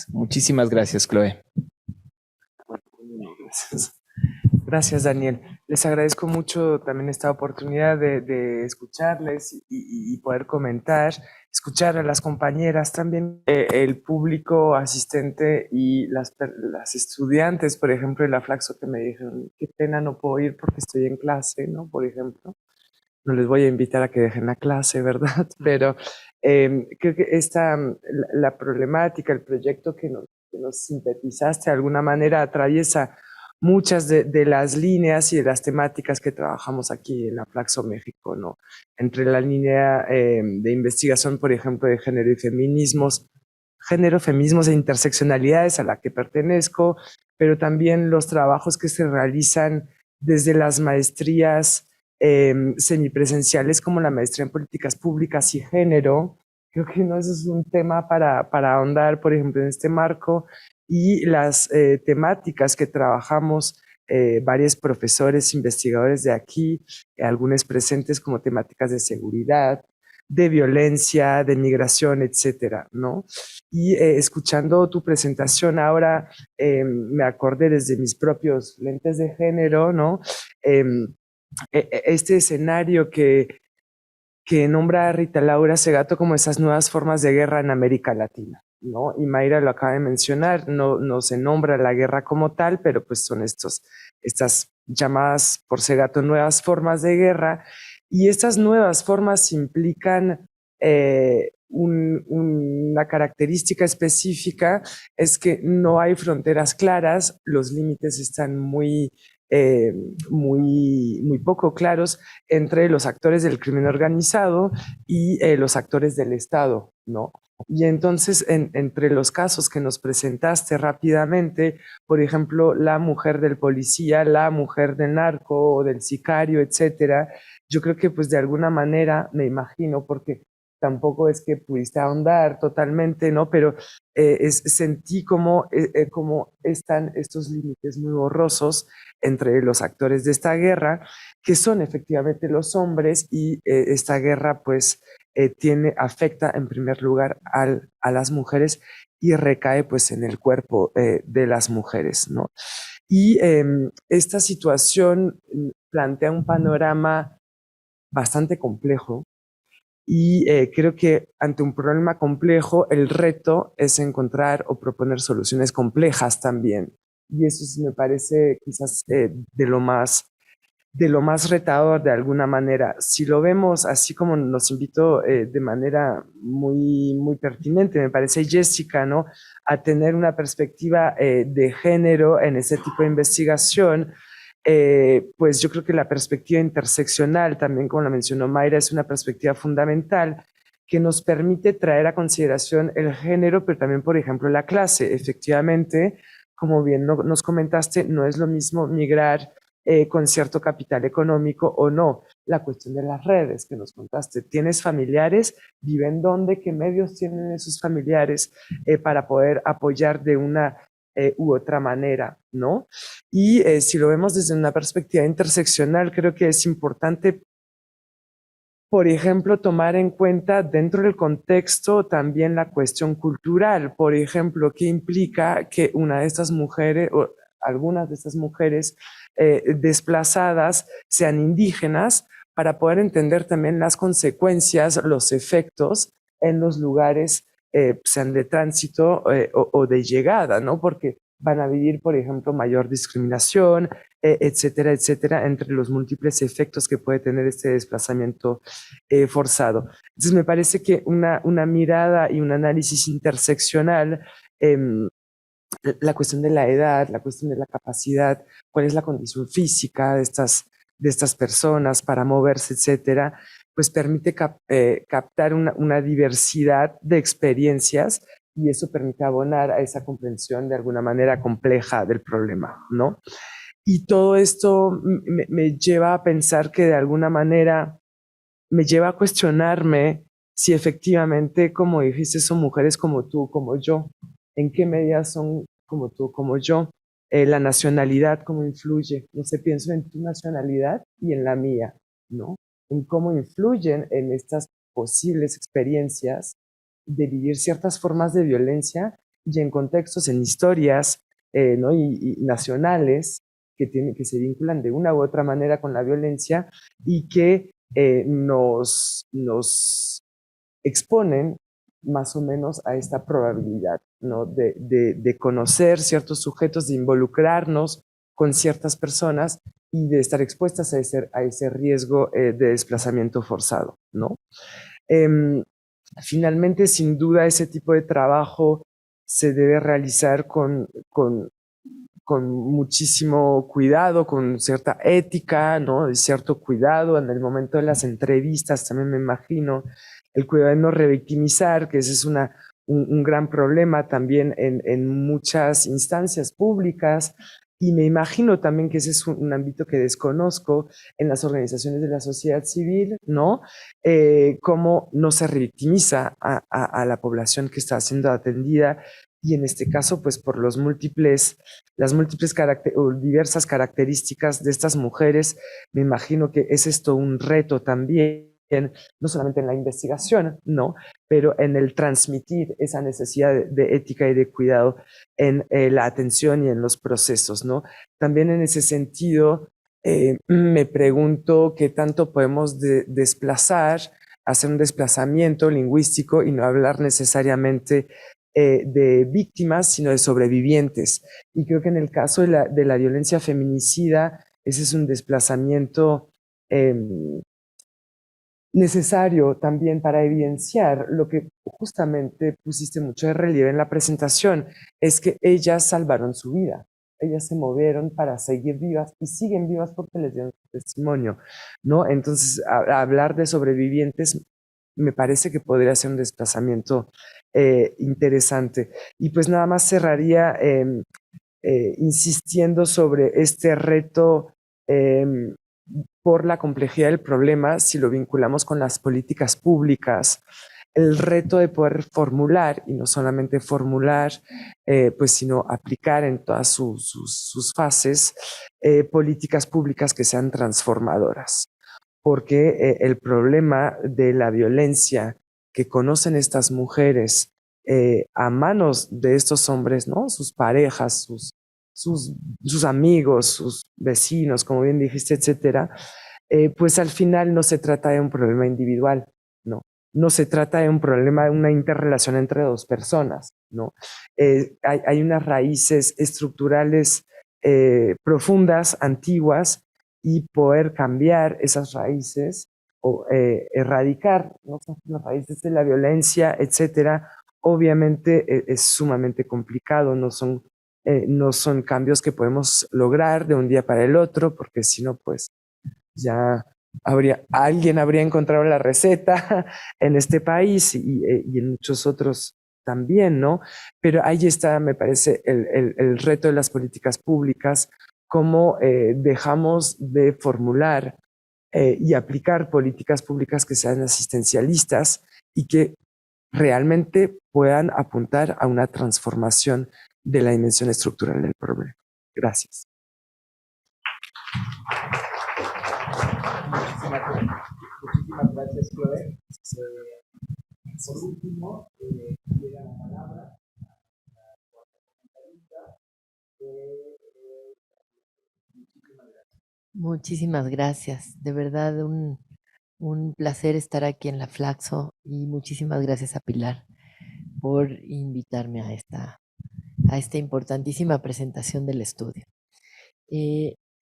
Muchísimas gracias, Chloe. Gracias, Daniel. Les agradezco mucho también esta oportunidad de escucharles y poder comentar, escuchar a las compañeras, también el público asistente y las estudiantes, por ejemplo, de la Flaxo, que me dijeron, qué pena, no puedo ir porque estoy en clase, ¿no? Por ejemplo. No les voy a invitar a que dejen la clase, ¿verdad? Pero creo que la problemática, el proyecto que nos sintetizaste de alguna manera atraviesa muchas de las líneas y de las temáticas que trabajamos aquí en la Flaxo México, ¿no? Entre la línea de investigación, por ejemplo, de género y feminismos, e interseccionalidades a la que pertenezco, pero también los trabajos que se realizan desde las maestrías semipresenciales como la maestría en políticas públicas y género. Creo que no, eso es un tema para ahondar, por ejemplo, en este marco, y las temáticas que trabajamos varios profesores, investigadores de aquí, algunos presentes como temáticas de seguridad, de violencia, de migración, etcétera, ¿no? Y escuchando tu presentación ahora, me acordé desde mis propios lentes de género, ¿no? Este escenario que nombra a Rita Laura Segato como esas nuevas formas de guerra en América Latina, ¿no? Y Mayra lo acaba de mencionar, no se nombra la guerra como tal, pero pues son estas llamadas por Segato nuevas formas de guerra, y estas nuevas formas implican una característica específica, es que no hay fronteras claras, los límites están muy poco claros entre los actores del crimen organizado y los actores del Estado, ¿no? Y entonces, entre los casos que nos presentaste rápidamente, por ejemplo, la mujer del policía, la mujer del narco o del sicario, etcétera, yo creo que pues de alguna manera, me imagino, porque tampoco es que pudiste ahondar totalmente, ¿no? Pero sentí como están estos límites muy borrosos entre los actores de esta guerra, que son efectivamente los hombres, y esta guerra pues afecta en primer lugar a las mujeres y recae pues en el cuerpo de las mujeres, ¿no? Y esta situación plantea un panorama bastante complejo, y creo que ante un problema complejo el reto es encontrar o proponer soluciones complejas también. Y eso sí me parece quizás de lo más retador de alguna manera. Si lo vemos así como nos invitó de manera muy pertinente, me parece, Jessica, ¿no? A tener una perspectiva de género en ese tipo de investigación, pues yo creo que la perspectiva interseccional, también como la mencionó Mayra, es una perspectiva fundamental que nos permite traer a consideración el género, pero también, por ejemplo, la clase. Efectivamente, como bien nos comentaste, no es lo mismo migrar con cierto capital económico o no. La cuestión de las redes que nos contaste. ¿Tienes familiares? ¿Viven dónde? ¿Qué medios tienen esos familiares para poder apoyar de una u otra manera, ¿no? Y si lo vemos desde una perspectiva interseccional, creo que es importante, por ejemplo, tomar en cuenta dentro del contexto también la cuestión cultural. Por ejemplo, ¿qué implica que una de estas mujeres o algunas de estas mujeres desplazadas sean indígenas, para poder entender también las consecuencias, los efectos en los lugares, sean de tránsito o de llegada, ¿no? Porque van a vivir, por ejemplo, mayor discriminación, etcétera, etcétera, entre los múltiples efectos que puede tener este desplazamiento forzado. Entonces, me parece que una mirada y un análisis interseccional, la cuestión de la edad, la cuestión de la capacidad, cuál es la condición física de estas personas para moverse, etcétera, pues permite captar una diversidad de experiencias y eso permite abonar a esa comprensión de alguna manera compleja del problema, ¿no? Y todo esto me lleva a pensar que de alguna manera me lleva a cuestionarme si efectivamente, como dijiste, son mujeres como tú, como yo, en qué medida son como tú, como yo, la nacionalidad, cómo influye, no sé, pienso en tu nacionalidad y en la mía, ¿no? En cómo influyen en estas posibles experiencias de vivir ciertas formas de violencia y en contextos, en historias, ¿no? Y nacionales que se vinculan de una u otra manera con la violencia y que nos exponen más o menos a esta probabilidad, ¿no? De conocer ciertos sujetos, de involucrarnos con ciertas personas y de estar expuestas a ese riesgo de desplazamiento forzado, ¿no? Em, Finalmente, sin duda, ese tipo de trabajo se debe realizar con muchísimo cuidado, con cierta ética, ¿no? De cierto cuidado en el momento de las entrevistas, también me imagino, el cuidado de no revictimizar, que ese es un gran problema también en muchas instancias públicas. Y me imagino también que ese es un ámbito que desconozco en las organizaciones de la sociedad civil, ¿no? Cómo no se revictimiza a la población que está siendo atendida y en este caso, pues por las múltiples o diversas características de estas mujeres, me imagino que es esto un reto también, no solamente en la investigación, ¿no? Pero en el transmitir esa necesidad de ética y de cuidado en la atención y en los procesos, ¿no? También en ese sentido, me pregunto qué tanto podemos desplazar, hacer un desplazamiento lingüístico y no hablar necesariamente de víctimas, sino de sobrevivientes. Y creo que en el caso de la violencia feminicida, ese es un desplazamiento necesario también para evidenciar lo que justamente pusiste mucho de relieve en la presentación, es que ellas salvaron su vida. Ellas se movieron para seguir vivas y siguen vivas porque les dieron su testimonio, ¿no? Entonces, hablar de sobrevivientes me parece que podría ser un desplazamiento interesante. Y pues nada más cerraría insistiendo sobre este reto por la complejidad del problema, si lo vinculamos con las políticas públicas, el reto de poder formular, y no solamente formular, pues, sino aplicar en todas sus fases, políticas públicas que sean transformadoras. Porque el problema de la violencia que conocen estas mujeres a manos de estos hombres, ¿no? Sus parejas, sus amigos, sus vecinos, como bien dijiste, etcétera, pues al final no se trata de un problema individual, ¿no? No se trata de un problema de una interrelación entre dos personas, ¿no? Hay unas raíces estructurales profundas, antiguas, y poder cambiar esas raíces o erradicar, ¿no? Las raíces de la violencia, etcétera, obviamente es sumamente complicado, no son cambios que podemos lograr de un día para el otro, porque si no, pues ya alguien habría encontrado la receta en este país y en muchos otros también, ¿no? Pero ahí está, me parece, el reto de las políticas públicas, cómo dejamos de formular y aplicar políticas públicas que sean asistencialistas y que realmente puedan apuntar a una transformación de la dimensión estructural del problema. Gracias. Muchísimas gracias, Chloe. Por último, queda la palabra a la comentarista. Muchísimas gracias. Muchísimas gracias. De verdad, un placer estar aquí en la Flaxo y muchísimas gracias a Pilar por invitarme a esta importantísima presentación del estudio.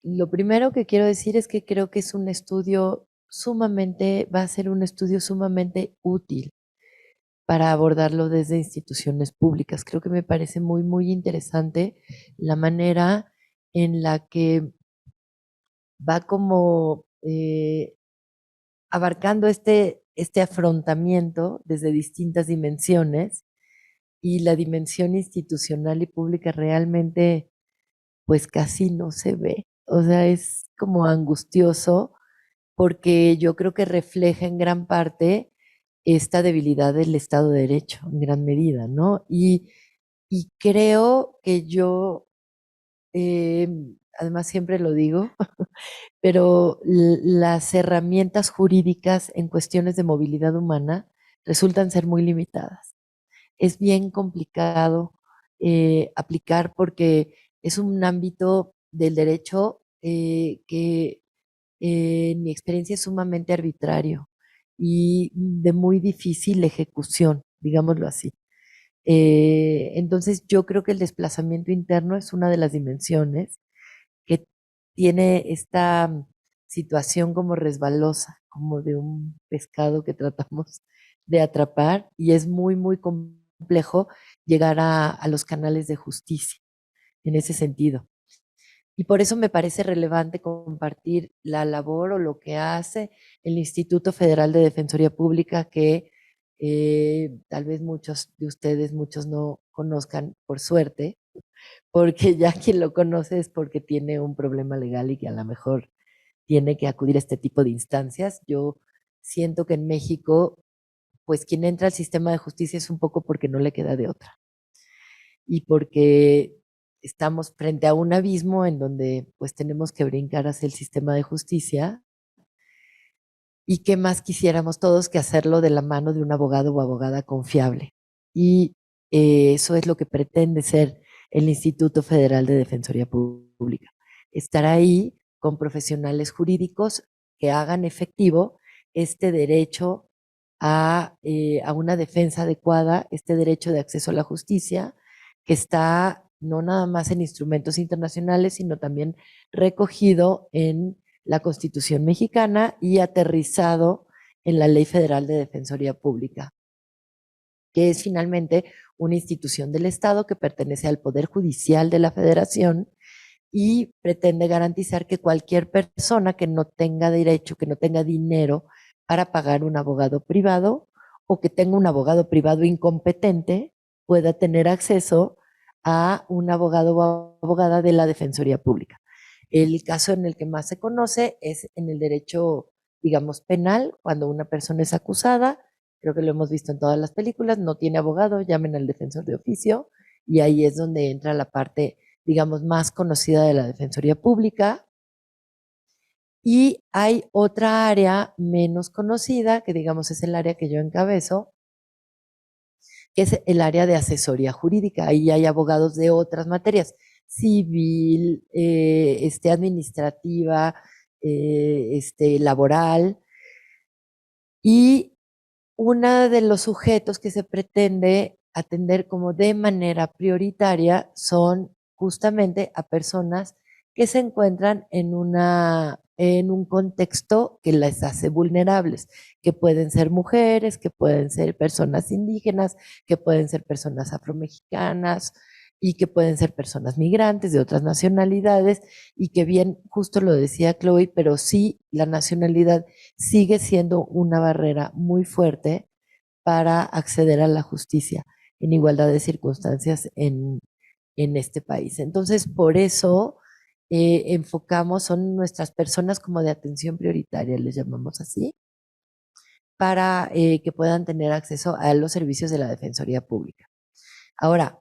Lo primero que quiero decir es que creo que es un estudio va a ser un estudio sumamente útil para abordarlo desde instituciones públicas. Creo que me parece muy, muy interesante la manera en la que va como abarcando este afrontamiento desde distintas dimensiones y la dimensión institucional y pública realmente pues casi no se ve. O sea, es como angustioso porque yo creo que refleja en gran parte esta debilidad del Estado de Derecho, en gran medida, ¿no? Y creo que yo, además siempre lo digo, pero las herramientas jurídicas en cuestiones de movilidad humana resultan ser muy limitadas. Es bien complicado aplicar porque es un ámbito del derecho que en mi experiencia es sumamente arbitrario y de muy difícil ejecución, digámoslo así. Entonces yo creo que el desplazamiento interno es una de las dimensiones que tiene esta situación como resbalosa, como de un pescado que tratamos de atrapar y es muy, muy complejo llegar a los canales de justicia en ese sentido. Y por eso me parece relevante compartir la labor o lo que hace el Instituto Federal de Defensoría Pública, que tal vez muchos de ustedes, muchos no conozcan por suerte, porque ya quien lo conoce es porque tiene un problema legal y que a lo mejor tiene que acudir a este tipo de instancias. Yo siento que en México, pues quien entra al sistema de justicia es un poco porque no le queda de otra y porque estamos frente a un abismo en donde pues tenemos que brincar hacia el sistema de justicia y qué más quisiéramos todos que hacerlo de la mano de un abogado o abogada confiable. Y eso es lo que pretende ser el Instituto Federal de Defensoría Pública. Estar ahí con profesionales jurídicos que hagan efectivo este derecho a una defensa adecuada, este derecho de acceso a la justicia, que está no nada más en instrumentos internacionales, sino también recogido en la Constitución mexicana y aterrizado en la Ley Federal de Defensoría Pública, que es finalmente una institución del Estado que pertenece al Poder Judicial de la Federación y pretende garantizar que cualquier persona que no tenga derecho, que no tenga dinero para pagar un abogado privado o que tenga un abogado privado incompetente, pueda tener acceso a un abogado o abogada de la Defensoría Pública. El caso en el que más se conoce es en el derecho, digamos, penal, cuando una persona es acusada, creo que lo hemos visto en todas las películas, no tiene abogado, llamen al defensor de oficio, y ahí es donde entra la parte, digamos, más conocida de la Defensoría Pública. Y hay otra área menos conocida, que digamos es el área que yo encabezo, que es el área de asesoría jurídica. Ahí hay abogados de otras materias, civil, administrativa, laboral. Y uno de los sujetos que se pretende atender como de manera prioritaria son justamente a personas que se encuentran en un contexto que las hace vulnerables, que pueden ser mujeres, que pueden ser personas indígenas, que pueden ser personas afromexicanas y que pueden ser personas migrantes de otras nacionalidades y que bien, justo lo decía Chloe, pero sí la nacionalidad sigue siendo una barrera muy fuerte para acceder a la justicia en igualdad de circunstancias en este país. Entonces, por eso enfocamos, son nuestras personas como de atención prioritaria, les llamamos así, para que puedan tener acceso a los servicios de la Defensoría Pública. Ahora,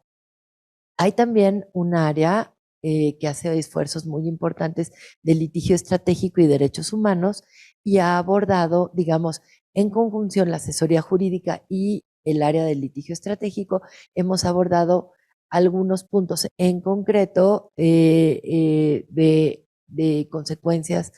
hay también un área que hace esfuerzos muy importantes de litigio estratégico y derechos humanos y ha abordado, digamos, en conjunción la asesoría jurídica y el área del litigio estratégico, hemos abordado algunos puntos en concreto de consecuencias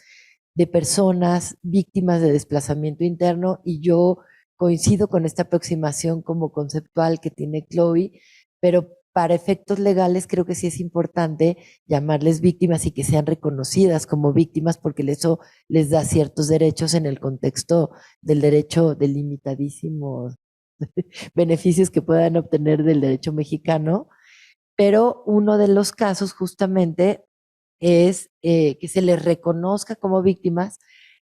de personas víctimas de desplazamiento interno y yo coincido con esta aproximación como conceptual que tiene Chloe, pero para efectos legales creo que sí es importante llamarles víctimas y que sean reconocidas como víctimas porque eso les da ciertos derechos en el contexto del derecho de limitadísimos beneficios que puedan obtener del derecho mexicano, pero uno de los casos justamente es que se les reconozca como víctimas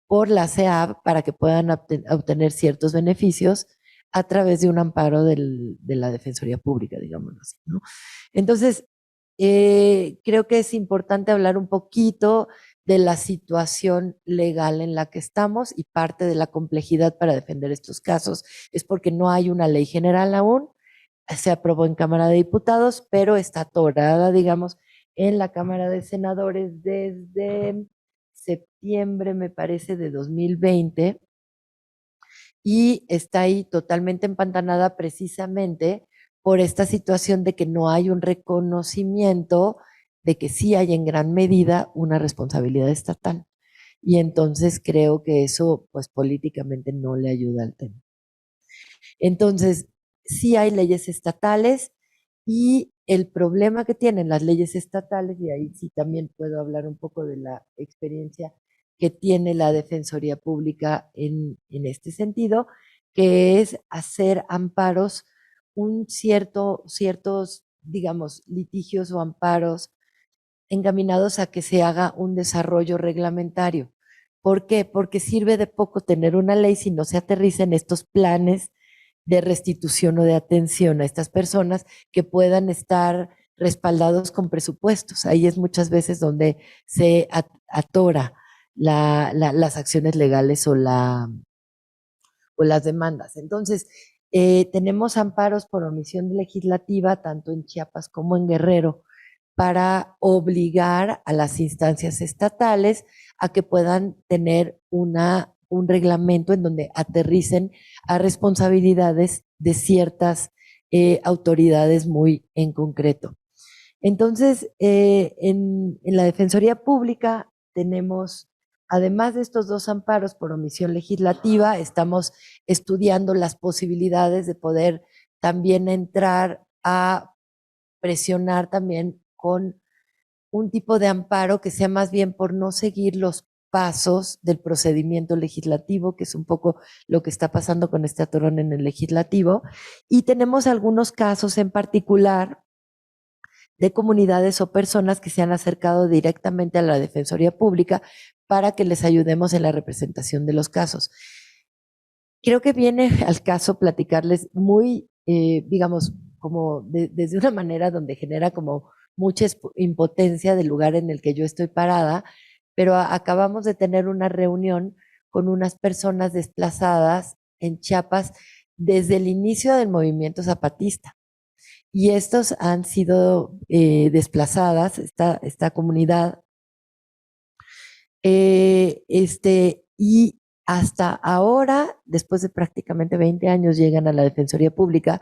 por la CEAB para que puedan obtener ciertos beneficios a través de un amparo de la Defensoría Pública, digámoslo así, ¿no? Entonces, creo que es importante hablar un poquito de la situación legal en la que estamos, y parte de la complejidad para defender estos casos es porque no hay una ley general aún. Se aprobó en Cámara de Diputados, pero está atorada, digamos, en la Cámara de Senadores desde septiembre, me parece, de 2020, y está ahí totalmente empantanada precisamente por esta situación de que no hay un reconocimiento de que sí hay en gran medida una responsabilidad estatal. Y entonces creo que eso, pues políticamente no le ayuda al tema. Entonces, sí hay leyes estatales, y el problema que tienen las leyes estatales, y ahí sí también puedo hablar un poco de la experiencia que tiene la Defensoría Pública en este sentido, que es hacer amparos, ciertos, digamos, litigios o amparos encaminados a que se haga un desarrollo reglamentario. ¿Por qué? Porque sirve de poco tener una ley si no se aterrizan estos planes de restitución o de atención a estas personas que puedan estar respaldados con presupuestos. Ahí es muchas veces donde se atora las acciones legales o las demandas. Entonces, tenemos amparos por omisión legislativa tanto en Chiapas como en Guerrero, para obligar a las instancias estatales a que puedan tener un reglamento en donde aterricen a responsabilidades de ciertas autoridades muy en concreto. Entonces, en la Defensoría Pública tenemos, además de estos dos amparos por omisión legislativa, estamos estudiando las posibilidades de poder también entrar a presionar también con un tipo de amparo que sea más bien por no seguir los pasos del procedimiento legislativo, que es un poco lo que está pasando con este atorón en el legislativo. Y tenemos algunos casos en particular de comunidades o personas que se han acercado directamente a la Defensoría Pública para que les ayudemos en la representación de los casos. Creo que viene al caso platicarles muy, digamos, como desde una manera donde genera como mucha impotencia del lugar en el que yo estoy parada, pero acabamos de tener una reunión con unas personas desplazadas en Chiapas desde el inicio del movimiento zapatista. Y estos han sido desplazadas, esta comunidad, y hasta ahora, después de prácticamente 20 años, llegan a la Defensoría Pública,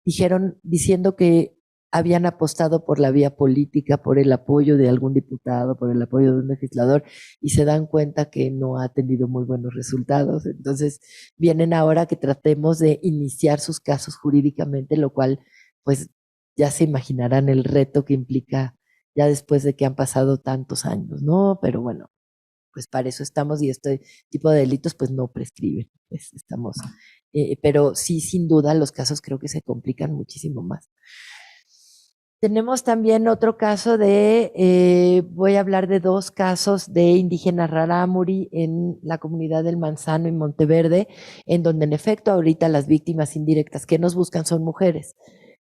diciendo que habían apostado por la vía política, por el apoyo de algún diputado, por el apoyo de un legislador, y se dan cuenta que no ha tenido muy buenos resultados. Entonces, vienen ahora que tratemos de iniciar sus casos jurídicamente, lo cual, pues, ya se imaginarán el reto que implica ya después de que han pasado tantos años, ¿no? Pero bueno, pues para eso estamos, y este tipo de delitos pues no prescriben, pues estamos, pero sí, sin duda, los casos creo que se complican muchísimo más. Tenemos también otro caso voy a hablar de dos casos de indígenas rarámuri en la comunidad del Manzano y Monteverde, en donde en efecto ahorita las víctimas indirectas que nos buscan son mujeres,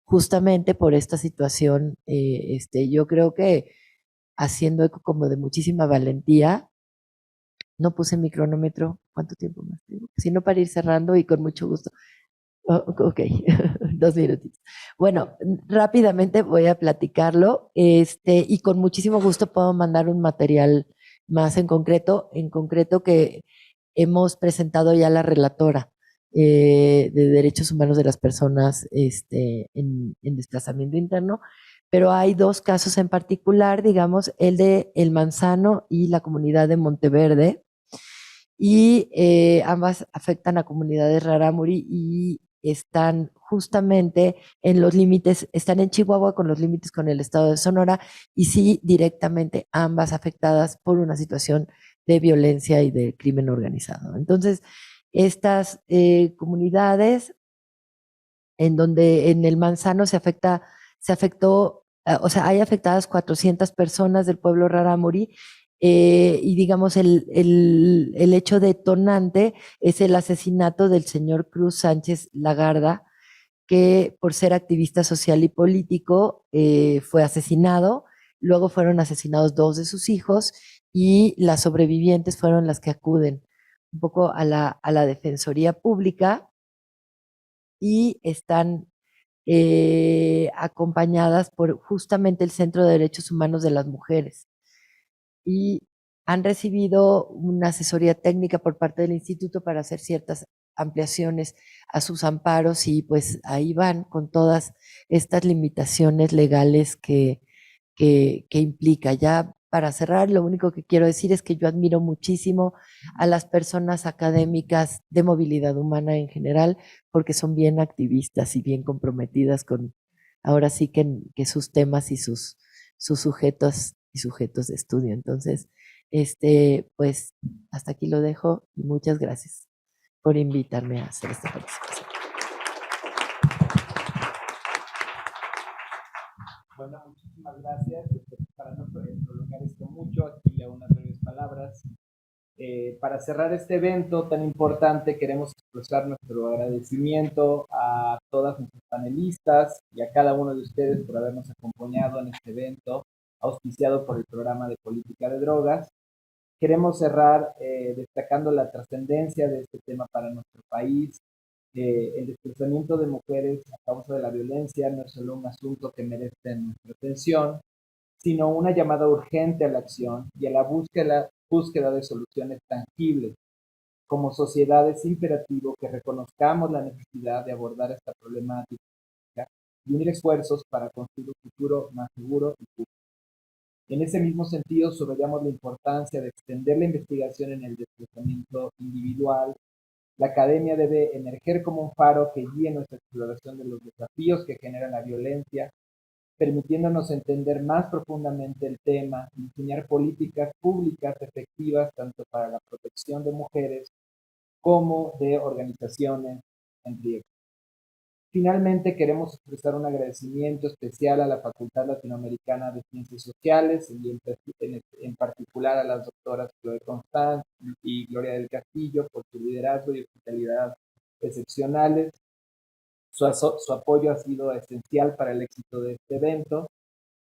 justamente por esta situación. Yo creo que haciendo eco como de muchísima valentía. No puse mi cronómetro. ¿Cuánto tiempo más tengo? Sino para ir cerrando, y con mucho gusto. Oh, ok, 2 minutitos. Bueno, rápidamente voy a platicarlo, y con muchísimo gusto puedo mandar un material más en concreto que hemos presentado ya a la relatora de Derechos Humanos de las Personas en desplazamiento interno, pero hay dos casos en particular, digamos, el de El Manzano y la comunidad de Monteverde, y ambas afectan a comunidades rarámuri y están justamente en los límites, están en Chihuahua con los límites con el estado de Sonora, y sí directamente ambas afectadas por una situación de violencia y de crimen organizado. Entonces, estas comunidades en donde en el Manzano se afectó, o sea, hay afectadas 400 personas del pueblo rarámuri, y digamos el hecho detonante es el asesinato del señor Cruz Sánchez Lagarda, que por ser activista social y político fue asesinado. Luego fueron asesinados 2 de sus hijos y las sobrevivientes fueron las que acuden un poco a la Defensoría Pública y están acompañadas por justamente el Centro de Derechos Humanos de las Mujeres. Y han recibido una asesoría técnica por parte del instituto para hacer ciertas ampliaciones a sus amparos y pues ahí van con todas estas limitaciones legales que implica. Ya para cerrar, lo único que quiero decir es que yo admiro muchísimo a las personas académicas de movilidad humana en general, porque son bien activistas y bien comprometidas con, ahora sí que sus temas y sus sujetos y sujetos de estudio. Entonces, pues hasta aquí lo dejo y muchas gracias por invitarme a hacer esta participación. Bueno, muchísimas gracias. Para no prolongar esto mucho, aquí leo unas breves palabras. Para cerrar este evento tan importante, queremos expresar nuestro agradecimiento a todas nuestras panelistas y a cada uno de ustedes por habernos acompañado en este evento, auspiciado por el Programa de Política de Drogas. Queremos cerrar destacando la trascendencia de este tema para nuestro país. El desplazamiento de mujeres a causa de la violencia no es solo un asunto que merece nuestra atención, sino una llamada urgente a la acción y a la búsqueda de soluciones tangibles. Como sociedad es imperativo que reconozcamos la necesidad de abordar esta problemática y unir esfuerzos para construir un futuro más seguro y justo. En ese mismo sentido, subrayamos la importancia de extender la investigación en el desplazamiento individual. La academia debe emerger como un faro que guíe nuestra exploración de los desafíos que generan la violencia, permitiéndonos entender más profundamente el tema y diseñar políticas públicas efectivas tanto para la protección de mujeres como de organizaciones en riesgo. Finalmente, queremos expresar un agradecimiento especial a la Facultad Latinoamericana de Ciencias Sociales y en particular a las doctoras Chloe Constant y Gloria del Castillo por su liderazgo y hospitalidad excepcionales. Su apoyo ha sido esencial para el éxito de este evento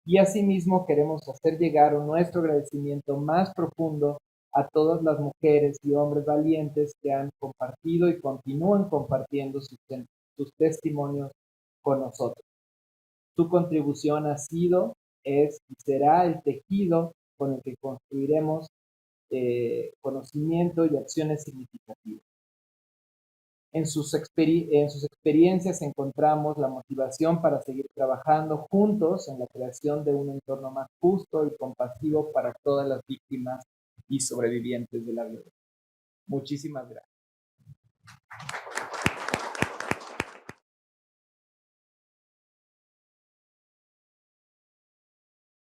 y asimismo queremos hacer llegar nuestro agradecimiento más profundo a todas las mujeres y hombres valientes que han compartido y continúan compartiendo sus testimonios con nosotros. Su contribución ha sido, es y será el tejido con el que construiremos conocimiento y acciones significativas. En sus experiencias encontramos la motivación para seguir trabajando juntos en la creación de un entorno más justo y compasivo para todas las víctimas y sobrevivientes de la violencia. Muchísimas gracias.